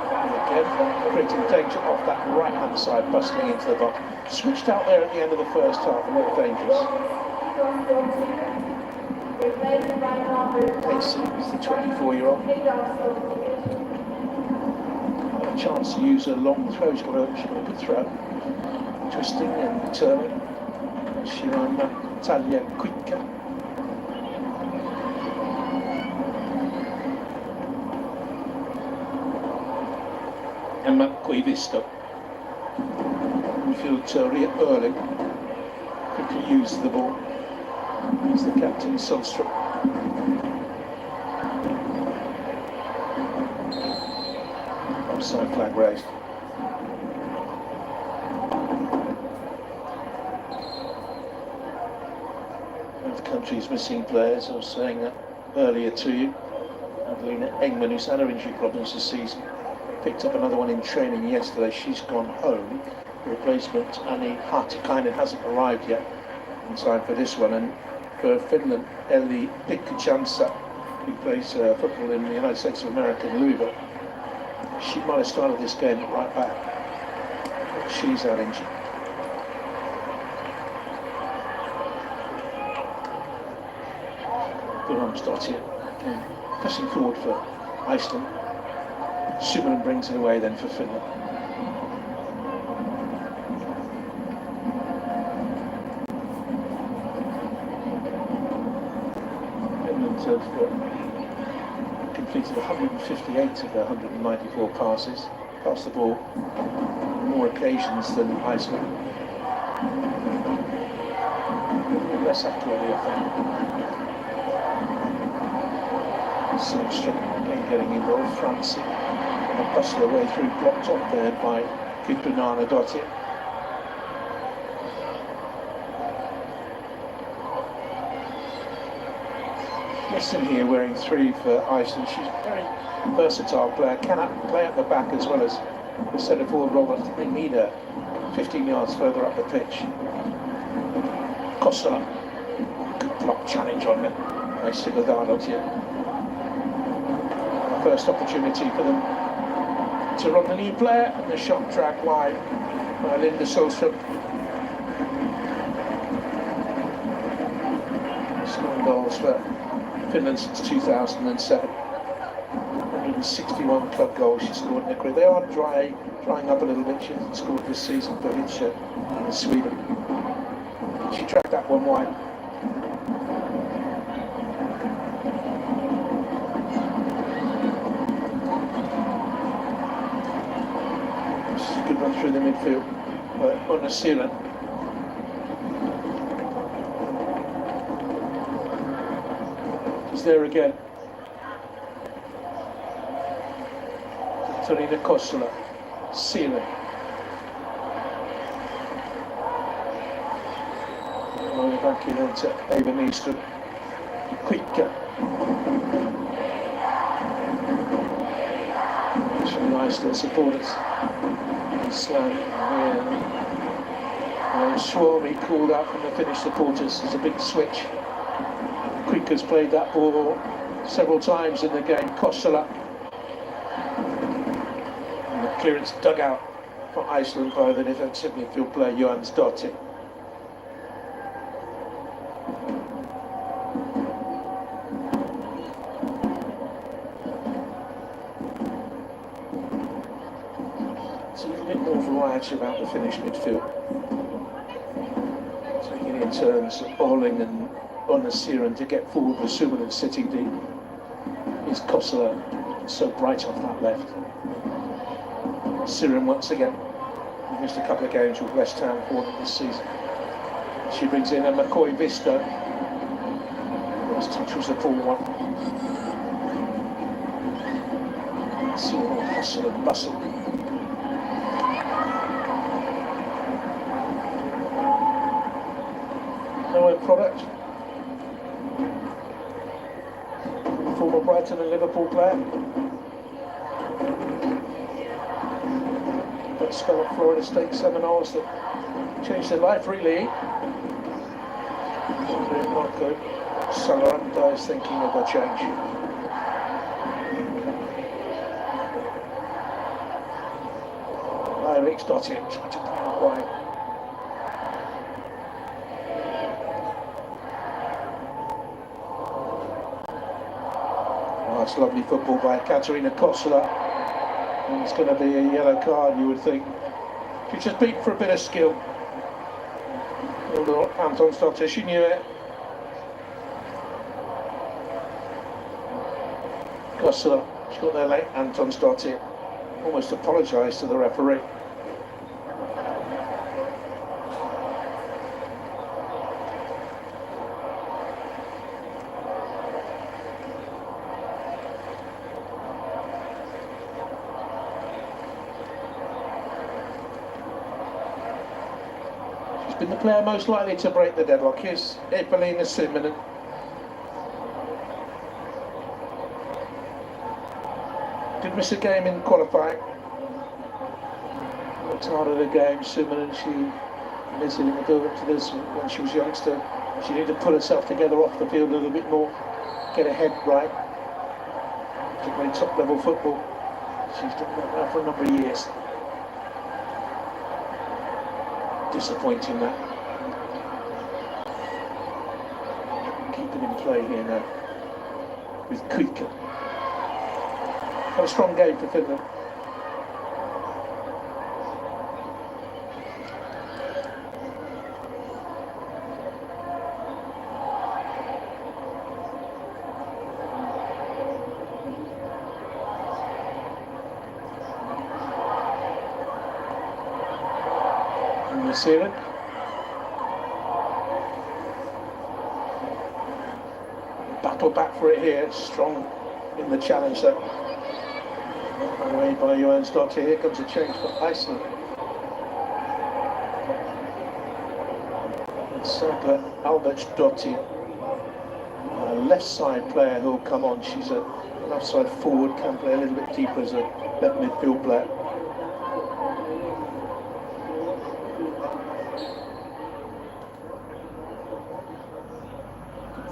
again, creating danger off that right-hand side, bustling into the box. Switched out there at the end of the first half, a little dangerous. Casey is the 24-year-old. A chance to use a long throw. She's got a good throw. Twisting and turning. Natalia Kuikka. Emma Koivisto. Midfield Ria Erling. Quickly use the ball. He's the captain, Sundström. Offside flag raised. The country's missing players. I was saying that earlier to you. Adelina Engman, who's had her injury problems this season, picked up another one in training yesterday. She's gone home. The replacement, Annie Hartikainen, hasn't arrived yet in time for this one. And for Finland, Elli Pikkujansa, who plays football in the United States of America in Louisville, she might have started this game at right back, but she's out injured. Jónsdóttir pressing forward for Iceland. Suman brings it away then for Finland. Finland have completed 158 of their 194 passes, passed the ball on more occasions than Iceland. Less accurately, I think. Sundström again getting involved. Franci and bustle their way through, blocked off there by Gudrun Arnardottir. Listen here, wearing 3 for Iceland. She's a very versatile player, can play at the back as well as the centre forward role. I think they need her 15 yards further up the pitch. Kosola, good block challenge on it by Sigurðardóttir. First opportunity for them to run the new player, and the shot dragged wide by Linda Solström. Scoring goals for Finland since 2007. 161 club goals she scored in her career. They are drying up a little bit. She hasn't scored this season for Hitcher in Sweden. She dragged that one wide. Good run through the midfield on the ceiling. He's there again. Torina Kosola, ceiling. Going back in into Ava Nyström. Quicker. It's really nice to supporters. Slam, Schwalbe called out from the Finnish supporters. There's a big switch. Quick has played that ball several times in the game. Kosola. Clearance dug out for Iceland by the defensive midfield player Johan Stockhorn. It's a little bit more variety about the Finnish midfield. Taking in turns Orling and Onnasiren to get forward with Suominen sitting deep. Is Kossela so bright off that left. Siren once again. He missed a couple of games with West Ham for this season. She brings in a McCoy Vista. First touch was a full one. See all hustle and bustle. No end product. Former Brighton and Liverpool player. But spell at Florida State Seminoles that changed their life really. Marco Salaranta is thinking of a change. Eric's got it, tried to play out wide. Oh, it's lovely football by Katarina Kossela. And it's going to be a yellow card, you would think. She just beat for a bit of skill. Anton Stockhorn, she knew it. Kossela, she got there late. Anton Stockhorn almost apologised to the referee. Been the player most likely to break the deadlock. Here's Evelina Suominen. Did miss a game in qualifying. Worked hard at the game. Suominen, she admitted in the build-up to this when she was a youngster. She needed to pull herself together off the field a little bit more, get her head right. Particularly top-level football. She's done that now for a number of years. Disappointing that. Keeping in play here now with Kuikka. Got a strong game for Finland. New Zealand. Battle back for it here, strong in the challenge though. Away by Johan Stockhorn. Here comes a change for Iceland. It's Albertsdottir, a left side player who'll come on. She's an offside forward, can play a little bit deeper as a left midfield player.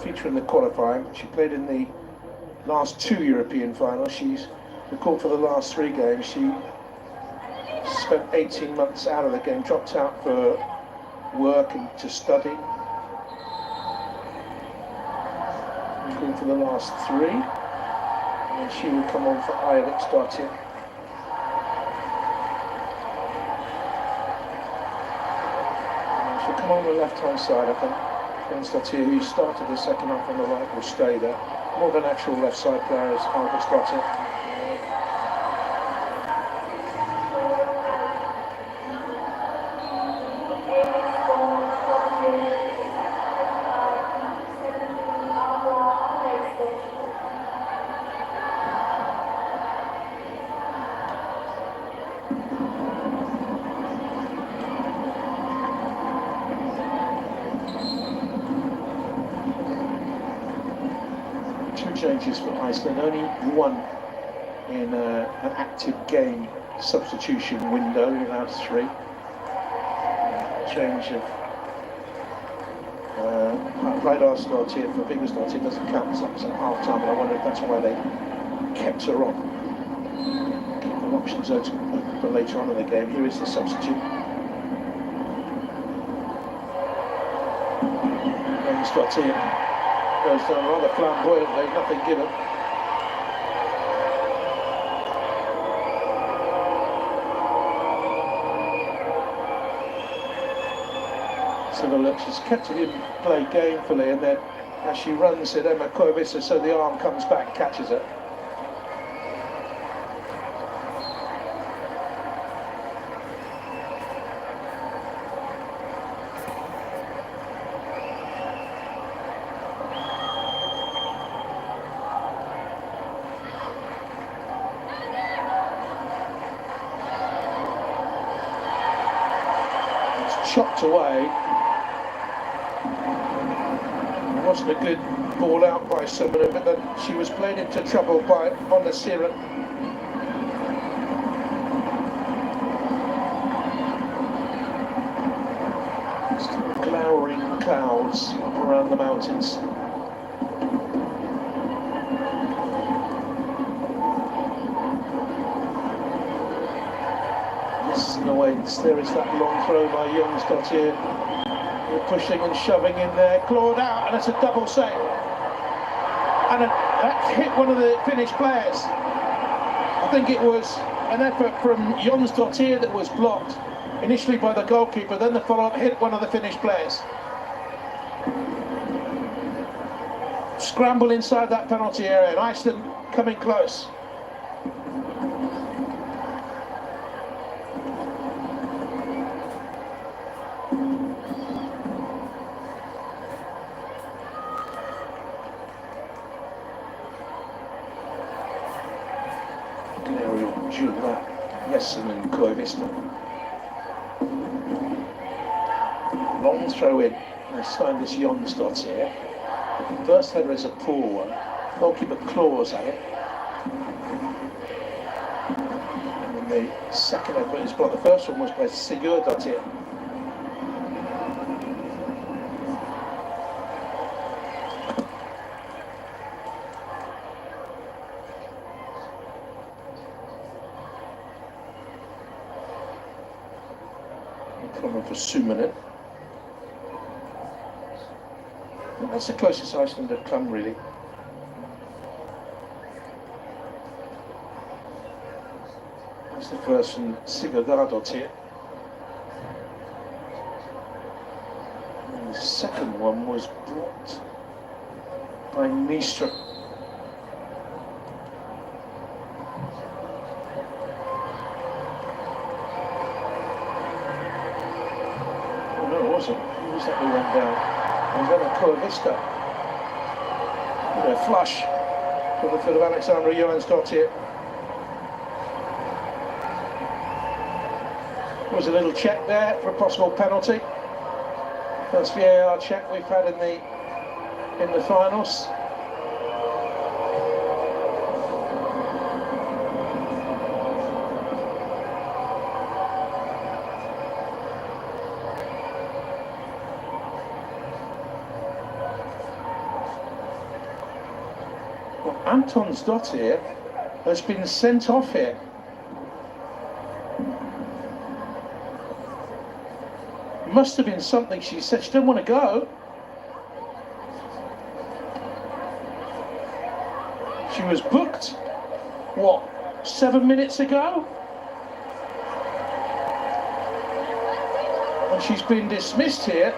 Feature in the qualifying. She played in the last two European finals. She's recalled for the last three games. She spent 18 months out of the game, dropped out for work and to study. Recalled for the last three. And she will come on for Iceland. She'll come on the left-hand side, I think. Stockhorn, who started the second half on the right, will stay there. More of a natural left side player is Albertsdottir. Changes for Iceland, only one in an active game substitution window, allowed three. Change of Radar Stockhorn for Bigger Stockhorn doesn't count, so it's at half time, and I wonder if that's why they kept her on. Keep the options open for later on in the game. Here is the substitute. Stottier goes down rather flamboyantly, nothing given. So look, she's kept it in play gainfully, and then as she runs it, Emma Koivisto, so the arm comes back, catches it. Chopped away. It wasn't a good ball out by Summoner, but then she was played into trouble by Anna Siren. Still glowering clouds around the mountains. And awaits. There is that long throw by Jonsdottir. Pushing and shoving in there, clawed out, and it's a double save. And that hit one of the Finnish players. I think it was an effort from Jonsdottir that was blocked initially by the goalkeeper, then the follow-up hit one of the Finnish players. Scramble inside that penalty area, and Iceland coming close. And Koivisto. Long throw in. This time this Jonsdottir. First header is a poor one. Goalkeeper claws at it. And then the second effort is blocked. The first one was by Sigurdottir. For Summoner. That's the closest Iceland have come, really. That's the first from Sigurdardottir. And the second one was blocked by Nistra. Who was that who went down? It was Emma Koivisto. A flush for the foot of Alexandra Jonsdottir. There was a little check there for a possible penalty. First VAR check we've had in the finals. Antonsdottir has been sent off here. Must have been something she said. She didn't want to go. She was booked, what, 7 minutes ago? And she's been dismissed here.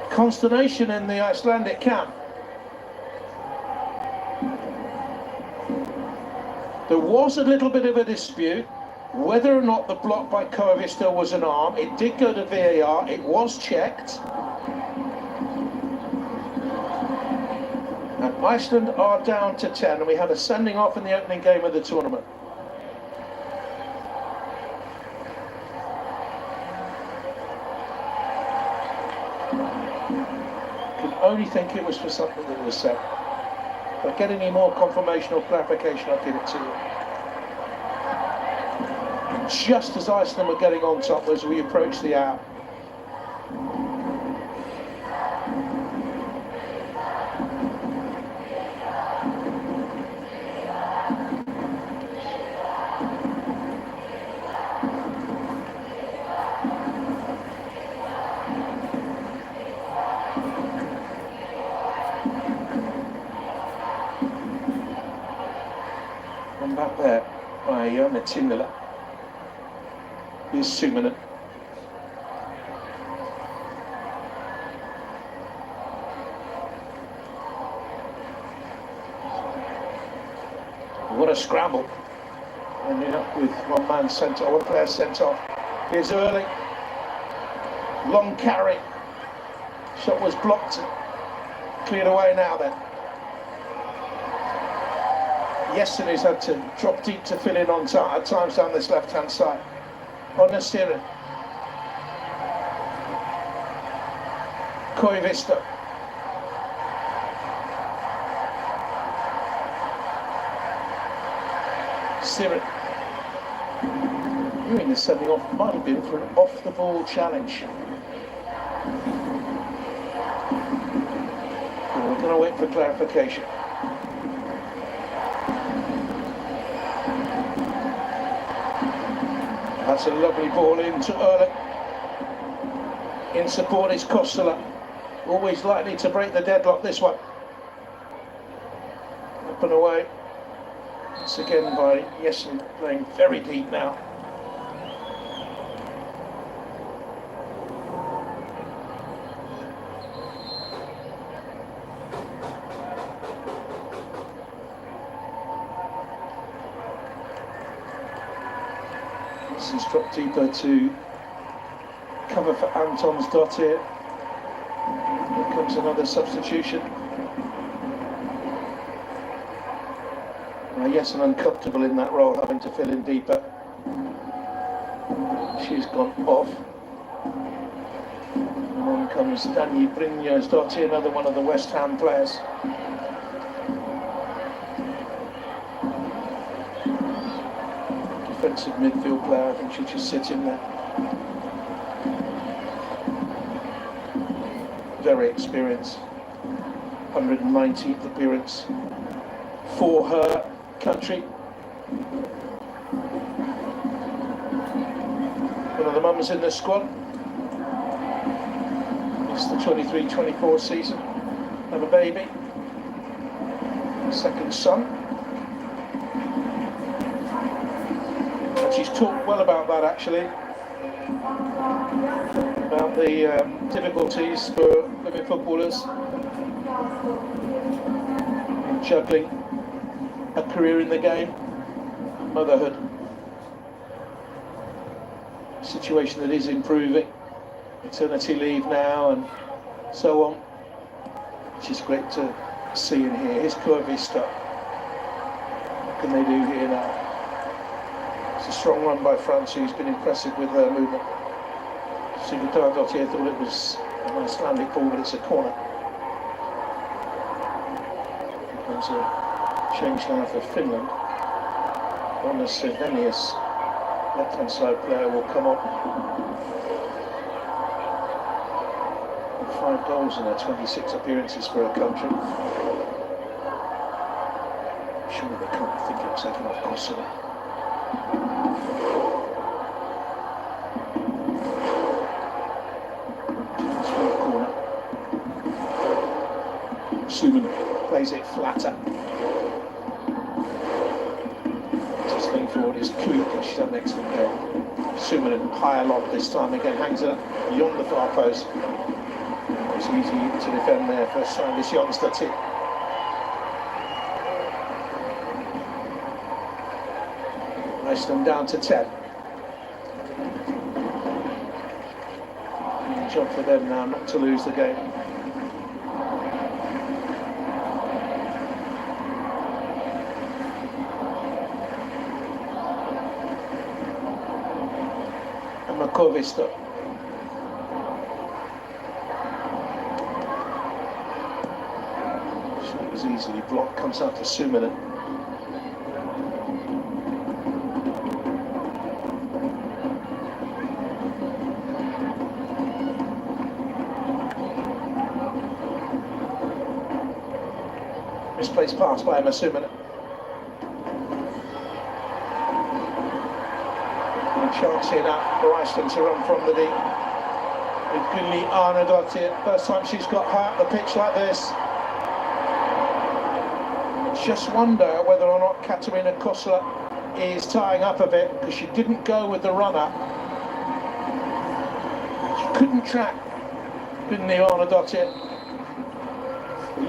Consternation in the Icelandic camp. There was a little bit of a dispute whether or not the block by Koivisto was an arm. It did go to VAR, it was checked. And Iceland are down to 10, and we had a sending off in the opening game of the tournament. Only think it was for something that was said. If I get any more confirmation or clarification, I'll give it to you. Just as Iceland were getting on top as we approached the hour. Tinila. Here's Suminen. What a scramble. Ending up with one man sent off, one player sent off. Here's early. Long carry. Shot was blocked. Cleared away now then. Yesterday's had to drop deep to fill in on time, at times down this left-hand side. On the steering. Koivisto. Siren. Doing the sending off might have been for an off-the-ball challenge. We're going to wait for clarification. That's a lovely ball into Erlich. In support is Kostela. Always likely to break the deadlock, this one. Up and away. Once again by Jessen, playing very deep now. This is dropped deeper to cover for Anton's dot here. Here comes another substitution. Jessen uncomfortable in that role, having to fill in deeper. She's gone off. And on comes Danny Brynjar's dot here, another one of the West Ham players. Defensive midfield player, I think she'll just sit in there. Very experienced. 119th appearance for her country. One of the mums in the squad. It's the 23-24 season. Have a baby. Second son. And she's talked well about that actually. About the difficulties for women footballers in juggling a career in the game, motherhood. Situation that is improving, maternity leave now and so on, which is great to see and hear. Here's Koivisto. What can they do here now? It's a strong run by France, who's been impressive with her movement. Sigurdardottir thought it was an Icelandic ball, but it's a corner. Comes a change now for Finland. Anna Sevenius, left-hand side player, will come on. 5 goals in her 26 appearances for her country. Surely they can't think of taking off Kosovo. Corner. Suman plays it flatter. Forward is Kulik, and she's had an excellent game. Suman higher lob this time again, hangs it beyond the far post. It's easy to defend there. First time this youngster tip. Iceland down to 10. Good job for them now not to lose the game. Koivisto. It was easily blocked, comes out to Suminen. Misplaced pass by Emma Suminen. Chance here now for Iceland to run from the deep. With Gunni Arnardottir, first time she's got high up the pitch like this. Just wonder whether or not Katarina Kostela is tying up a bit because she didn't go with the runner. She couldn't track, didn't Ivana Dottir.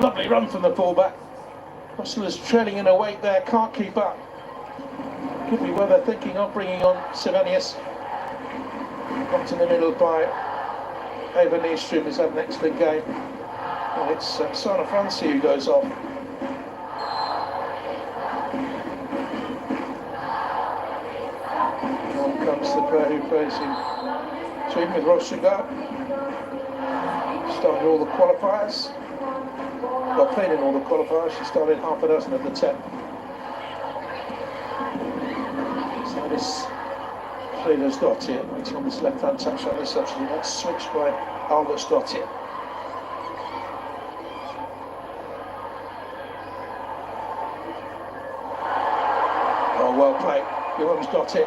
Lovely run from the fullback. Hustler's trailing in a wake there, can't keep up. Could be where they're thinking of bringing on Sivenius. Knocked in the middle by Eva Nystrom, who's had an excellent game. And it's Sana Franci who goes off. On comes the player who plays in team with Rosengard. Started all the qualifiers. Well, played in all the qualifiers. She started half a dozen of the 10. So this Hlynur's Dottir, waiting on this left-hand touchline, this substitute. That's switched by Albert's Dottir. Oh, well played. Johan's Dottir.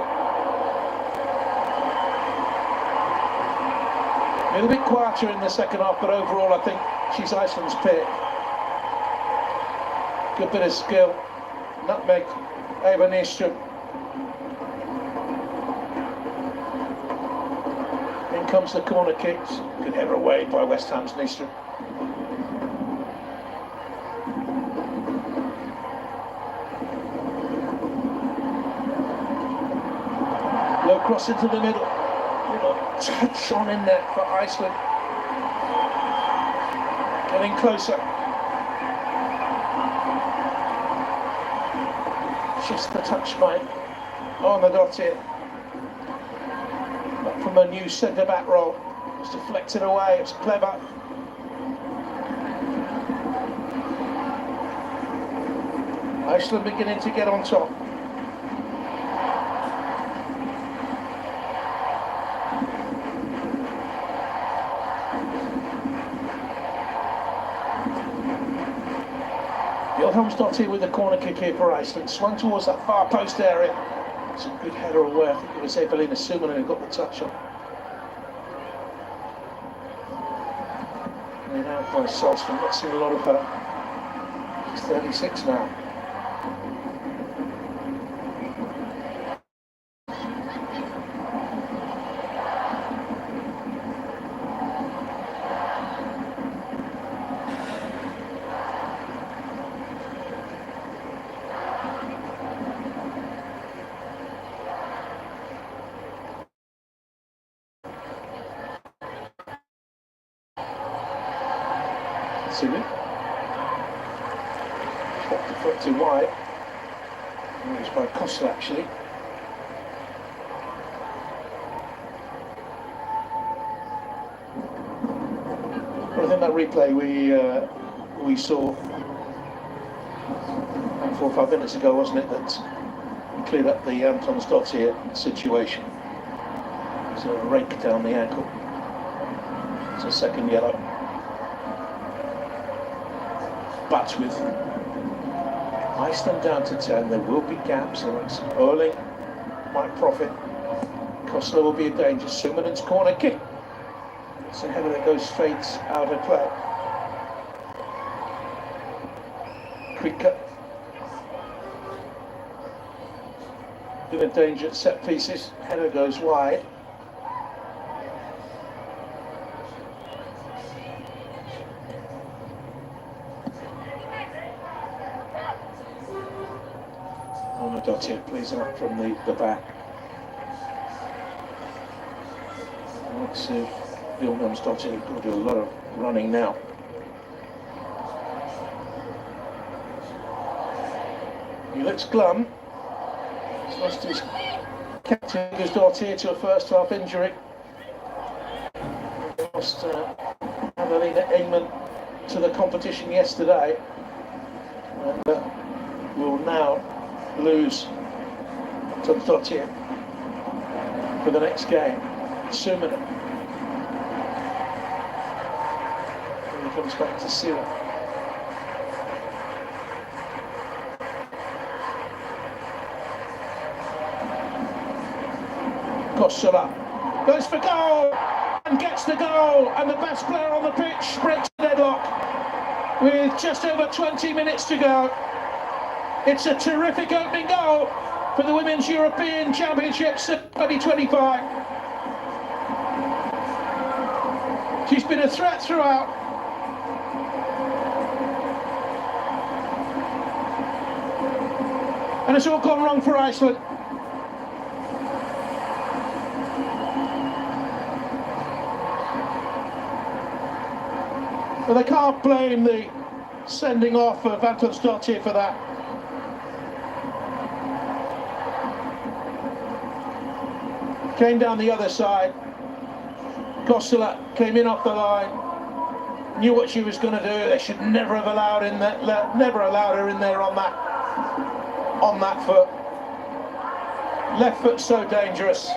A little bit quieter in the second half, but overall I think she's Iceland's pick. Good bit of skill. Nutmeg, Eva Nystrom. In comes the corner kicks. Good header away by West Ham's Nystrom. Low cross into the middle. Little touch on in there for Iceland. Getting closer. Just the touch by Ivana Dottir. Back from a new centre-back role. Just deflected away, it's clever. Iceland beginning to get on top. Dottir with the corner kick here for Iceland. Swung towards that far post area. It's a good header away. I think it was Evelina Sumanen who got the touch on. And out by Salzman. Not seen a lot of her. She's 36 now. Shot the foot too wide. It was by Costa actually. But I think that replay we saw 4 or 5 minutes ago, wasn't it, that cleared up the Anton's Dottir situation. So a rake down the ankle. It's a second yellow. But with Iceland down to 10, there will be gaps. Alex Erling might profit. Kostler will be in danger. Sumanen's corner kick. It's a header that goes straight out of play. Krika. Bit of danger at set pieces. Header goes wide. Dottir plays out from the back. Alex Vilhelm's Dottir will do a lot of running now. He looks glum. He's lost his captain, his Dottir, to a first half injury. He lost Annalena Engman to the competition yesterday. And will now lose to Dottir for the next game. Sumanen. And he comes back to Sira. Kosola goes for goal and gets the goal, and the best player on the pitch breaks the deadlock with just over 20 minutes to go. It's a terrific opening goal for the Women's European Championships 2025. She's been a threat throughout. And it's all gone wrong for Iceland. But they can't blame the sending off of Stockhorn for that. Came down the other side. Kostila came in off the line. Knew what she was going to do. They should never have allowed her in there on that foot. Left foot so dangerous.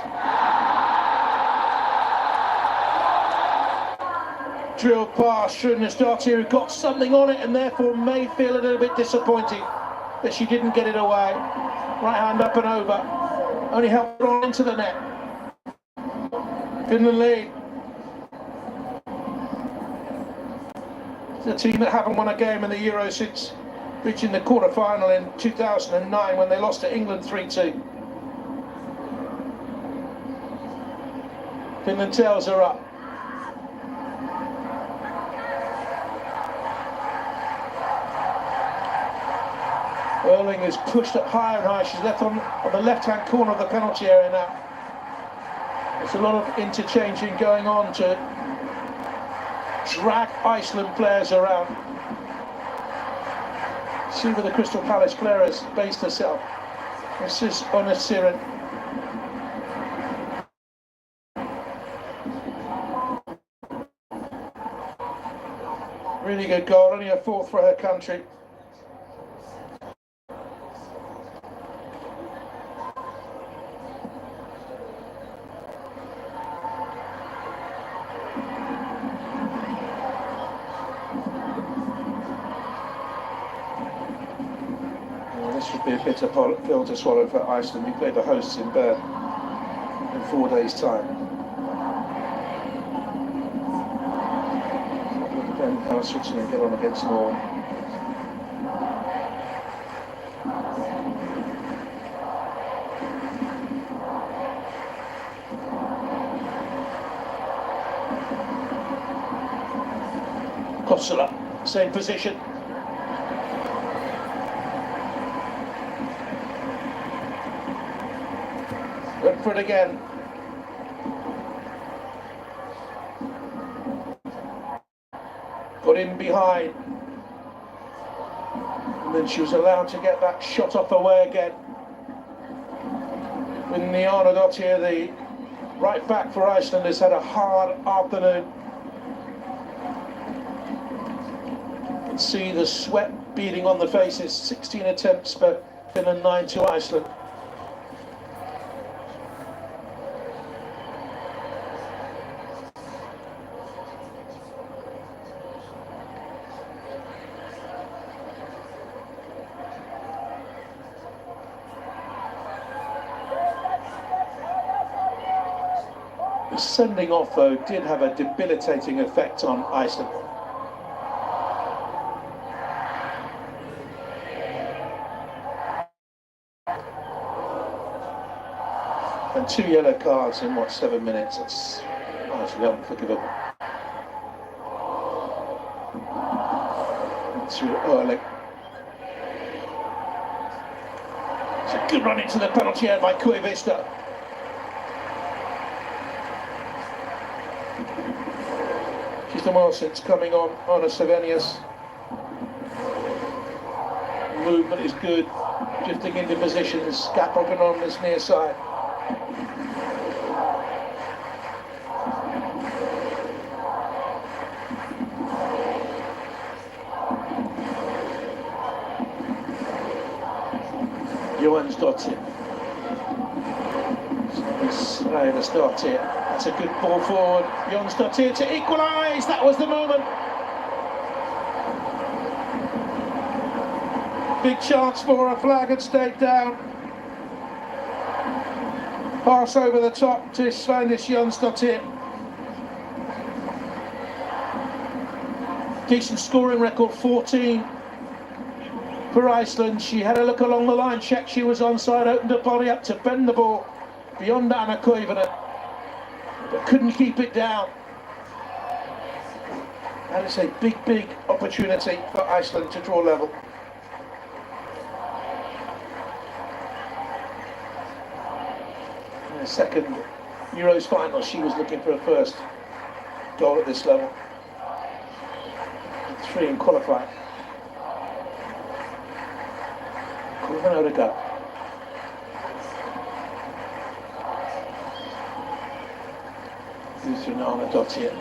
Drilled past Stockhorn, who got something on it and therefore may feel a little bit disappointed that she didn't get it away. Right hand up and over. Only helped her on into the net. Finland lead. It's a team that haven't won a game in the Euro since reaching the quarter-final in 2009 when they lost to England 3-2. Finland tails her up. Erling is pushed up higher and higher. She's left on the left-hand corner of the penalty area now. There's a lot of interchanging going on to drag Iceland players around. See where the Crystal Palace player has based herself. This is Ona Siren. Really good goal, only a fourth for her country. This would be a bitter pill to swallow for Iceland. We play the hosts in Bern in 4 days' time. Then how Switzerland get on against Norway. Kostila, same position. Went for it again. Got in behind. And then she was allowed to get that shot off away again. With Arnardóttir, the right back for Iceland, has had a hard afternoon. You can see the sweat beading on the faces. 16 attempts for Finland, 9 to Iceland. The sending off, though, did have a debilitating effect on Iceland. And 2 yellow cards in, 7 minutes? That's largely unforgivable. To Erling. It's a good run into the penalty area by Kuivista. She's the more since coming on Ona Savenius. Movement is good, drifting into positions, gap open on this near side. Stockhorn. Stockhorn. That's a good ball forward. Stockhorn to equalise. That was the moment. Big chance for a flag had stayed down. Pass over the top to Stockhorn. Decent scoring record, 14. for Iceland. She had a look along the line, checked she was onside, opened her body up to bend the ball beyond Anna Koivunen, but couldn't keep it down. And it's a big opportunity for Iceland to draw level. In the second Euros final, she was looking for a first goal at this level. 3 in qualifying. Koivunen to go. Thun Arnardottir.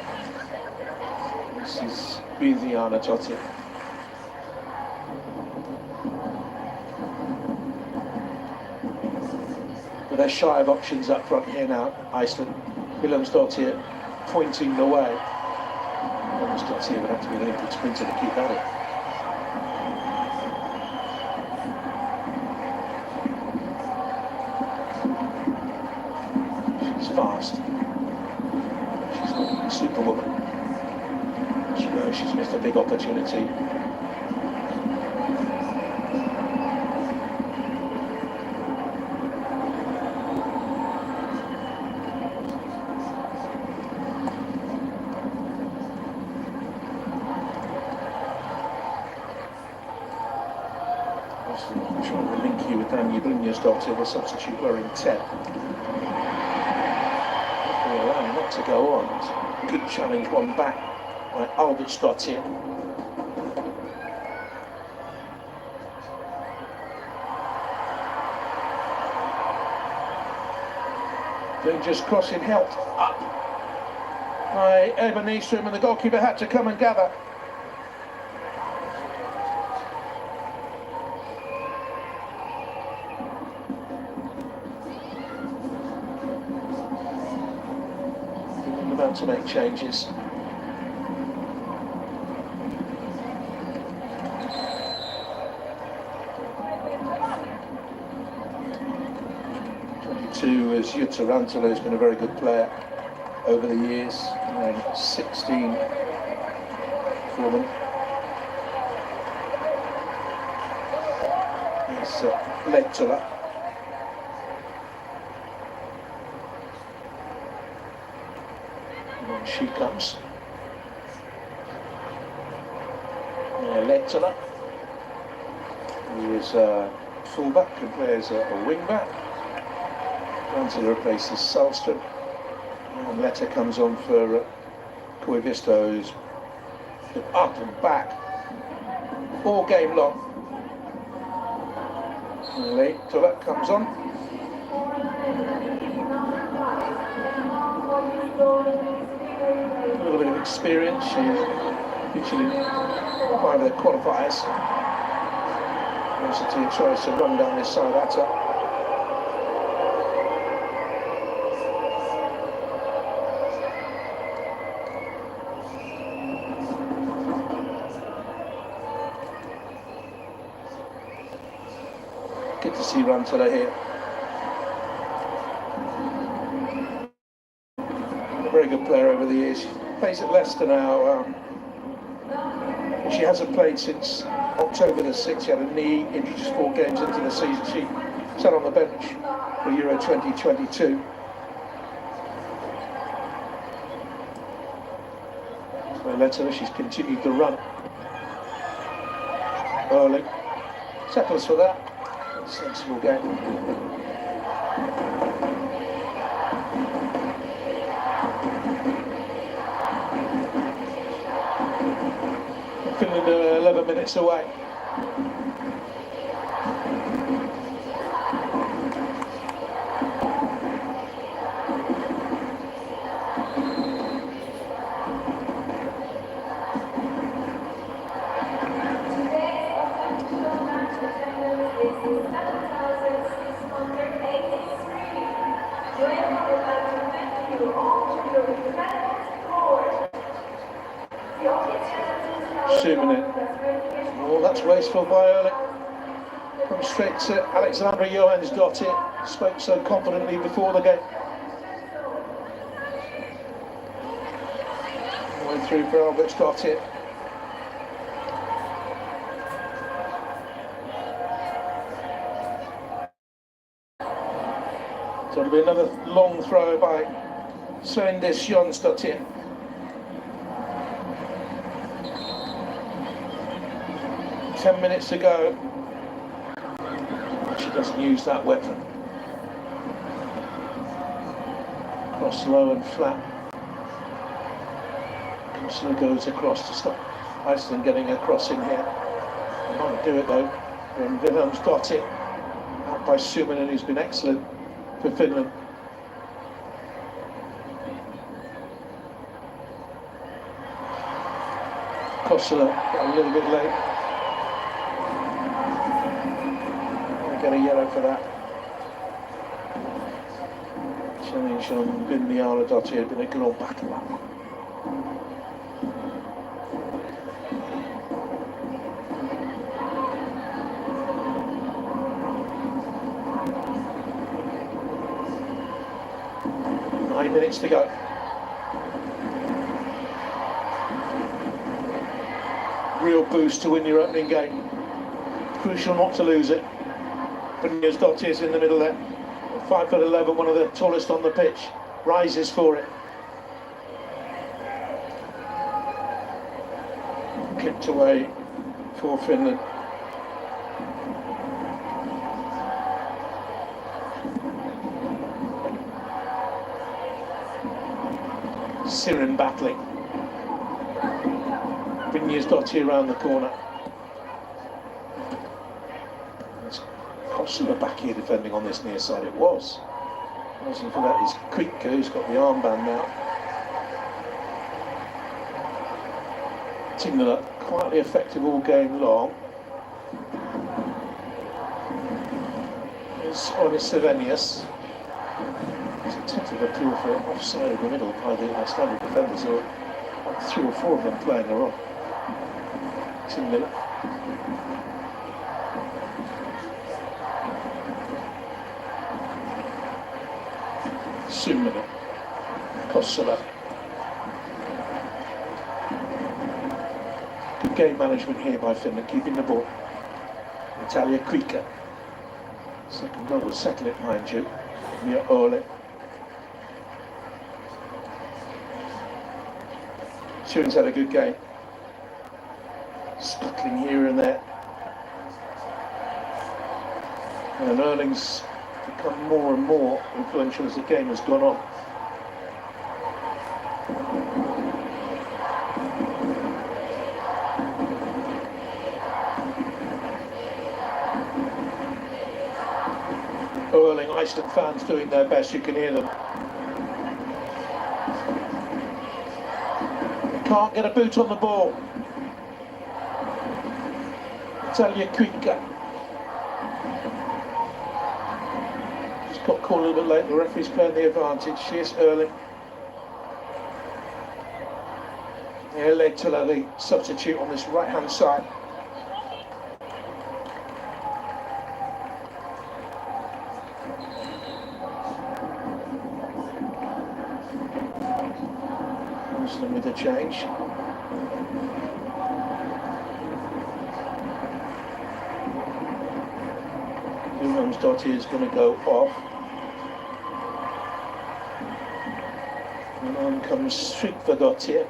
This is Thun Arnardottir. But they're shy of options up front here now, Iceland. Vilhelmsdottir pointing the way. Vilhelmsdottir would have to be an Olympic sprinter to keep at it. She's fast. She's not a superwoman. She knows she's missed a big opportunity. I'm trying to link you with Brynjarsdottir, the substitute wearing 10. Allowed not to go on. Good challenge, one back by Albertsdottir. Dangerous crossing helped up by Ebenezer, and the goalkeeper had to come and gather. About to make changes. As Jutta Rantala has been a very good player over the years, and 16 for them. He's Lehtala. And on she comes. Lehtala, who is a fullback and plays a wing-back. Rantala replaces Salstrom, and Letta comes on for Koivisto, who's up and back all game long. Lehtala comes on. A little bit of experience. She's usually one of the qualifiers. University tries to run down this side at her. Good to see Rantala here. A very good player over the years. She plays at Leicester now. She hasn't played since October the 6th. She had a knee injury just 4 games into the season. She sat on the bench for Euro 2022. So Lettera, she's continued the run. Early. Settles for that. Sensible game. Finland 11 minutes away. Oh, that's wasteful by Early. Comes straight to Alexandra Johansdottir. Spoke so confidently before the game. Went through for Albertsdottir. There'll be another long throw by Svendis Jonsdottir. Ten minutes to go. She doesn't use that weapon. Cross low and flat. Kostler goes across to stop Iceland getting a cross in here. They might do it though. And Wilhelm's got it. Out by Suominen, who's been excellent for Finland. Kostler got a little bit late. Get a yellow for that. Challenge on Vinniara Dottie had been a good old battle that one. Nine minutes to go. Real boost to win your opening game. Crucial not to lose it. Brynjar's Dottir's in the middle there. 5'11", one of the tallest on the pitch. Rises for it. Kicked away for Finland. Siren battling. Brynjar's Dottir around the corner. Kostler back here defending on this near side. It was. Wasn't for that is Kuikka, who's got the armband now. Team that are quietly effective all game long. It's Onis Sevenius. There's a tentative appeal for offside in the middle by the Icelandic defenders, or like 3 or 4 of them playing her off. Team Miller. Suominen, Kostler. Good game management here by Finland, keeping the ball. Natalia Kuikka. Second goal will settle it, mind you. Mia Ole. Sheeran's had a good game. Scuttling here and there. And Erling's become more and more influential as the game has gone on. Erling, Iceland fans doing their best, you can hear them. Can't get a boot on the ball. Natalia Kuikka. Got caught a little bit late, the referee's playing the advantage. Here's Erling. Lehtela, the substitute on this right hand side. Muslim with a change. Dottie is going to go off. And on comes Dottie.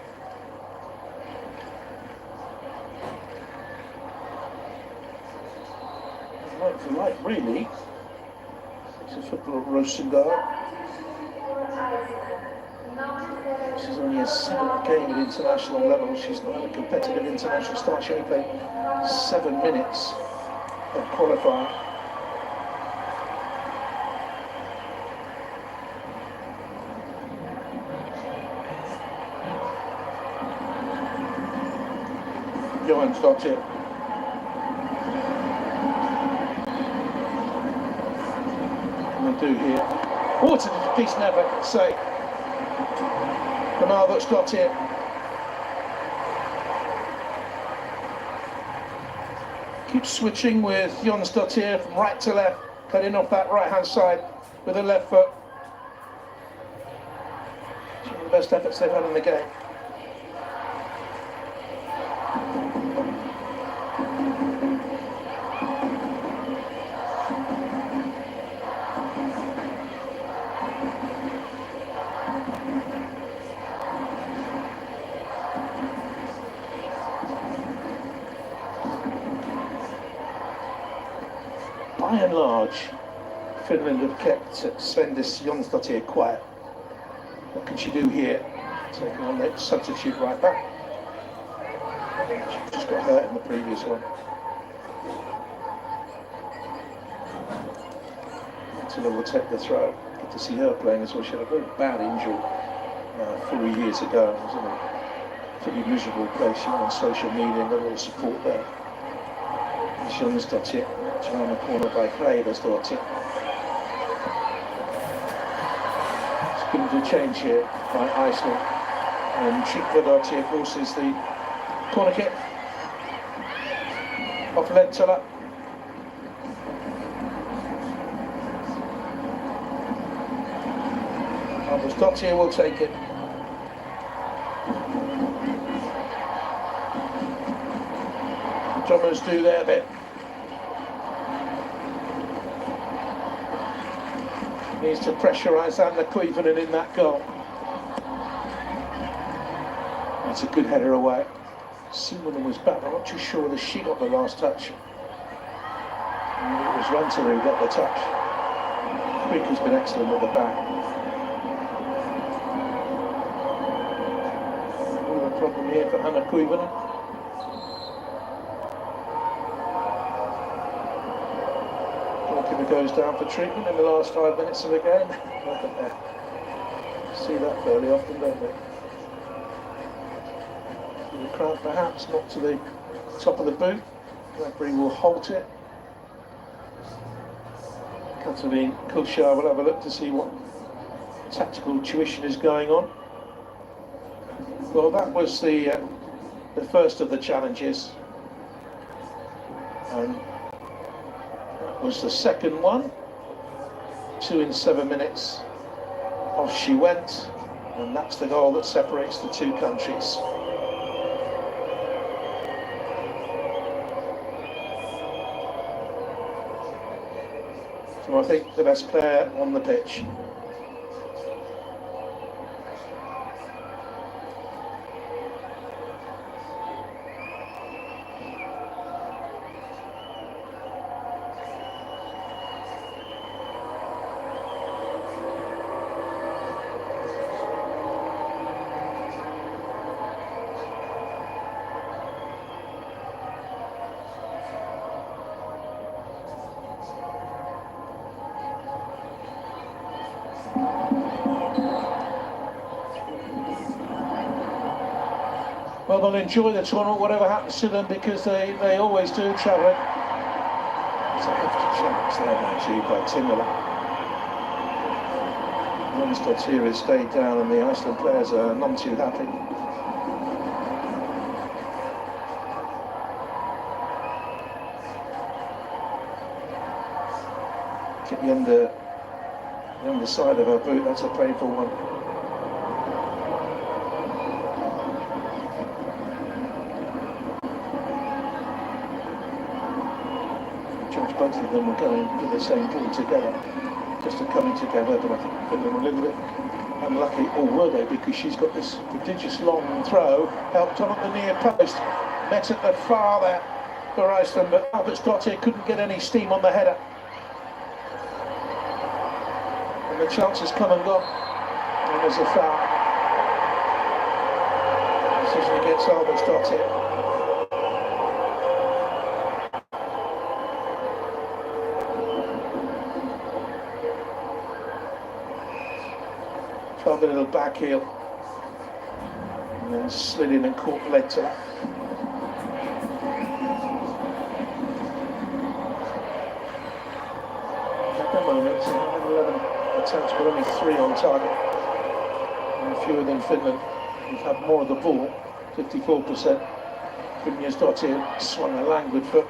Right for light, really. It's a football of Rosengard. This is only a 7th game at international level. She's not had a competitive international start. She only played 7 minutes of qualifying. Johan's got it. And they do here. What a decent effort, say. Ronaldo's got it. Keeps switching with Jonsdottir from right to left, cutting off that right hand side with the left foot. One of the best efforts they've had in the game. by and large, Finland have kept Svendis Jonsdottir quiet. What can she do here? Taking on the substitute right back. She just got hurt in the previous one. Attila will take the throw. Good to see her playing as well. She had a very bad injury 4 years ago. It was in a pretty miserable place. She went on social media and got a lot of support there. Jonsdottir, around the corner by Hreiðarsdóttir. It's given to change here by Iceland. And Tryggvadóttir forces the corner kick. Off Lentala. Dottir will take it. The drummers do their bit. Needs to pressurise Anna Kuivanen in that goal. That's a good header away. Simonen was back. I'm not too sure whether she got the last touch. And it was Rantanen who got the touch. Quick has been excellent at the back. Problem here for Anna Kuivanen. Goalkeeper goes down for treatment in the last 5 minutes of the game. See that fairly often, don't we? The crowd perhaps not to the top of the boot. Referee will halt it. Katalin Kulshar will have a look to see what tactical tuition is going on. Well, that was the first of the challenges, and that was the second one. 2 in 7 minutes. Off she went, and that's the goal that separates the two countries. So I think the best player on the pitch. Well, they'll enjoy the tournament, whatever happens to them, because they always do, travelling. It's a hefty chance there, actually, by Timmerla. Jonsdottir has stayed down, and the Iceland players are none too happy. Get the underside of her boot, that's a painful one. Both of them were going to the same ball together, just a coming together, but I think Finland were a little bit unlucky, or were they, because she's got this prodigious long throw, helped on at the near post, met at the far there for Iceland, but Albertsdottir couldn't get any steam on the header. And the chance has come and gone, and there's a foul. Decision against Albertsdottir. Tried a little back heel and then slid in and caught Lenta. At the moment, 11 attempts, but only 3 on target, and fewer than Finland. We've had more of the ball, 54%. Finlandsdottir swung a languid foot.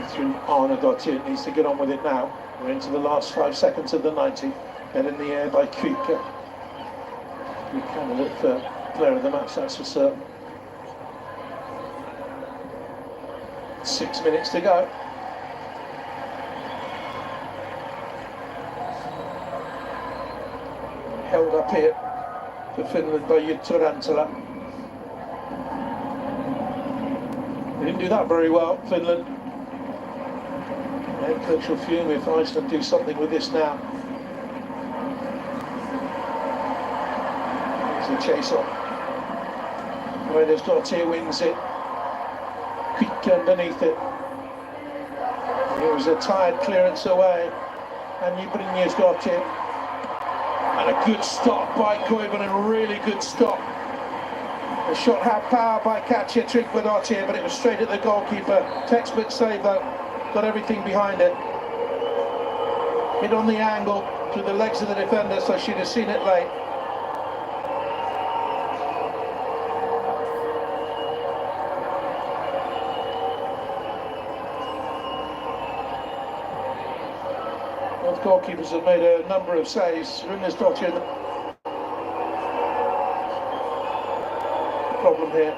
Through Arnardottir, needs to get on with it now. We're into the last 5 seconds of the 90. Head in the air by Kuka. Good candidate for player of the match, that's for certain. 6 minutes to go. Held up here for Finland by Jutta Rantala. They didn't do that very well, Finland. Head coach will fume if Iceland do something with this now. Here's the chase on. Raunosdottir wins it. Quick underneath it. It was a tired clearance away. And Raunosdottir. And a good stop by Koivunen, a really good stop. The shot had power by Katja Tryggvadottir, but it was straight at the goalkeeper. Textbook save though, got everything behind it. Hit on the angle to the legs of the defender, so she'd have seen it late. Both goalkeepers have made a number of saves. Raunosdottir, problem here.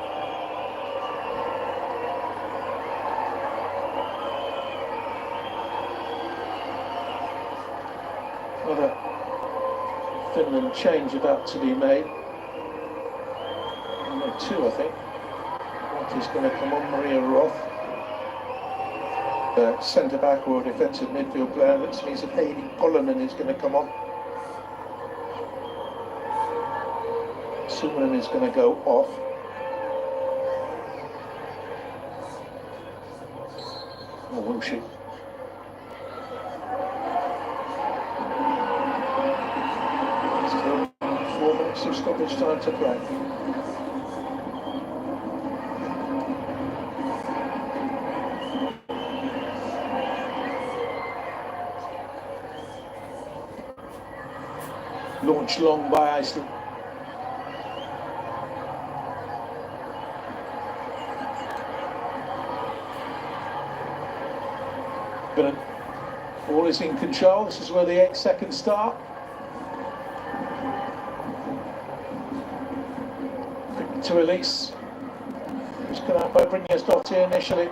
Another Finland change about to be made. Number 2, I think. What is going to come on? Maria Roth. Centre back or defensive midfield player. Looks to me as if Heidi Polonen is going to come on. Suominen is going to go off. Or will she? Still 4 minutes of stoppage time to play. Launched long by Iceland. But all is in control. This is where the 8 seconds start. Quick to release. Just come out by Raunosdottir initially.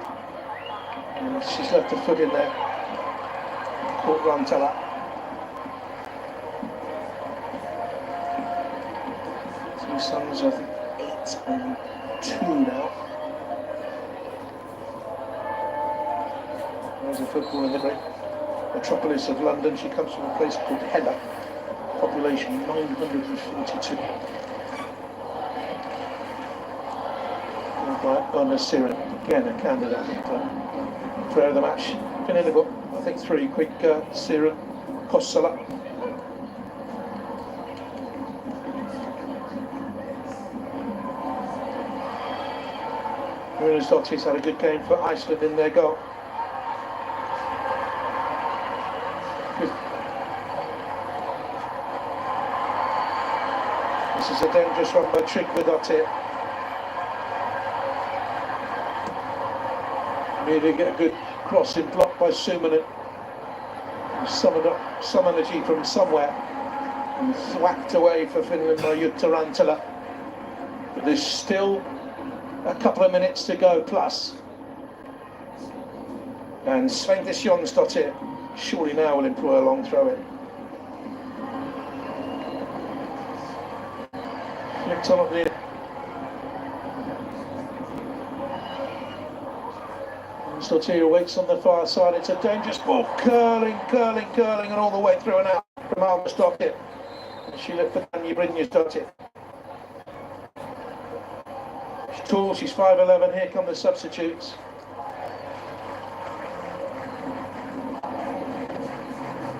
And she's left her foot in there. Caught Rantala. Two sons, I think 8 and 2 now. There's a football in the great metropolis of London. She comes from a place called Hella, population 942. By Siren, again a candidate for player of the match. Been in the book, I think 3 quick Siren, Kossala. Raunosdottir's had a good game for Iceland in their goal. This is a dangerous one by Tryggvadottir. Really get a good crossing block by Suominen. Summoned up some energy from somewhere and thwacked away for Finland by Jutta Rantala. But there's still a couple of minutes to go plus. And Sveintis Jónsdóttir surely now will employ a long throw in. Flicked on up the Jónsdóttir waits on the far side. It's a dangerous ball, curling, and all the way through and out from Raunosdottir. She looked for Raunosdottir. She's tall, she's 5'11", here come the substitutes.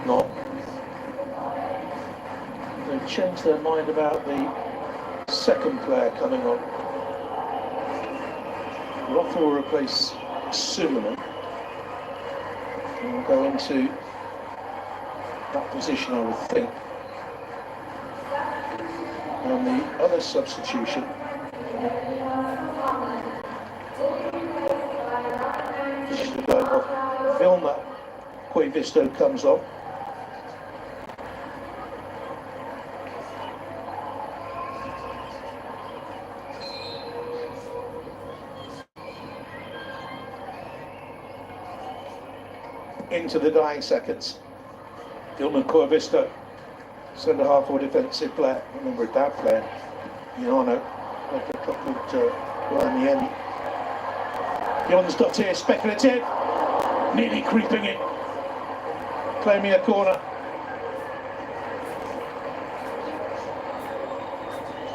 Not. They've changed their mind about the second player coming on. Roth will replace Suominen and will go into that position, I would think. And the other substitution Vilma Koivisto comes on. Into the dying seconds. Vilma Koivisto centre half or defensive player. I remember a dad playing, like a couple in the end. Jon's got here, speculative, nearly creeping in, claiming a corner.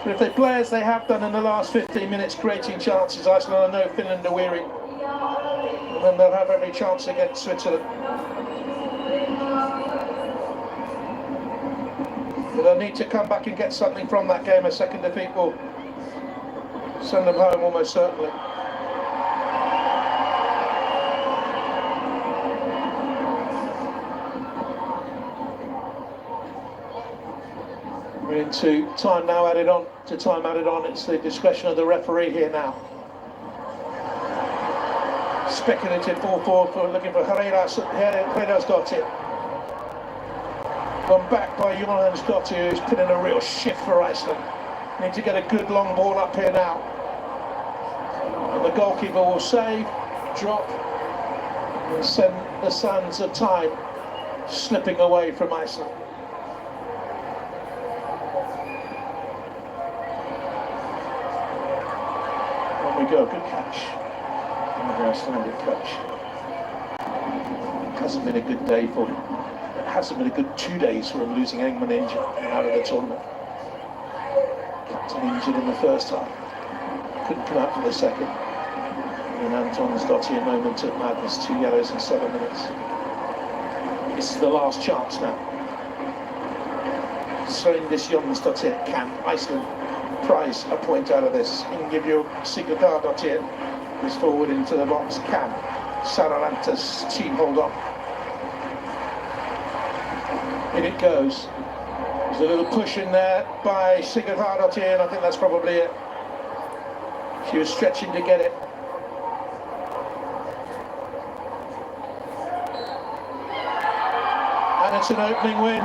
But if they play as they have done in the last 15 minutes, creating chances, Iceland, I know Finland are weary, and then they'll have every chance against Switzerland. But they'll need to come back and get something from that game. A second defeat will send them home almost certainly. We're into time now added on. It's the discretion of the referee here now. Speculative ball forward for looking for Herrera's got it. Gone back by Jon's got it, who's put in a real shift for Iceland. Need to get a good long ball up here now. And the goalkeeper will save, drop, and send the sands of time slipping away from Iceland. On we go, good catch. Another Icelandic catch. It hasn't been a good day for him. It hasn't been a good 2 days for him, losing Engman injured and out of the tournament. Captain injured in the first half. Couldn't come out for the second. And Anton's got here, moment of madness, 2 yellows in 7 minutes. This is the last chance now. This Jon's got here. Can Iceland prize a point out of this? Ingeborg Sigurdardottir is forward into the box. Can Saralanta's team hold on? In it goes. There's a little push in there by Sigurdardottir, and I think that's probably it. She was stretching to get it. And it's an opening win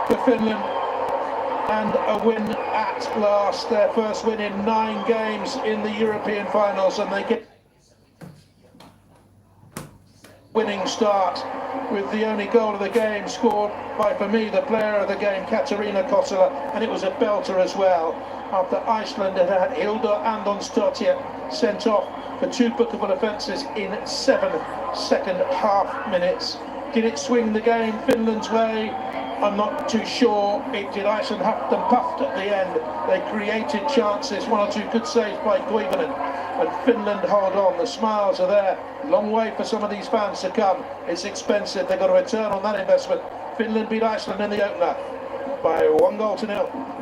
for Finland, and a win at last, their first win in 9 games in the European finals, and they get winning start with the only goal of the game scored by, for me, the player of the game, Katarina Kosola, and it was a belter as well, after Iceland had had Hilda Andonsdottir sent off for 2 bookable offences in 7 second half minutes. Did it swing the game Finland's way? I'm not too sure. It did. Iceland huffed and puffed at the end. They created chances, 1 or 2 good saves by Koivunen, and Finland hold on. The smiles are there. Long way for some of these fans to come. It's expensive. They've got to return on that investment. Finland beat Iceland in the opener by 1-0.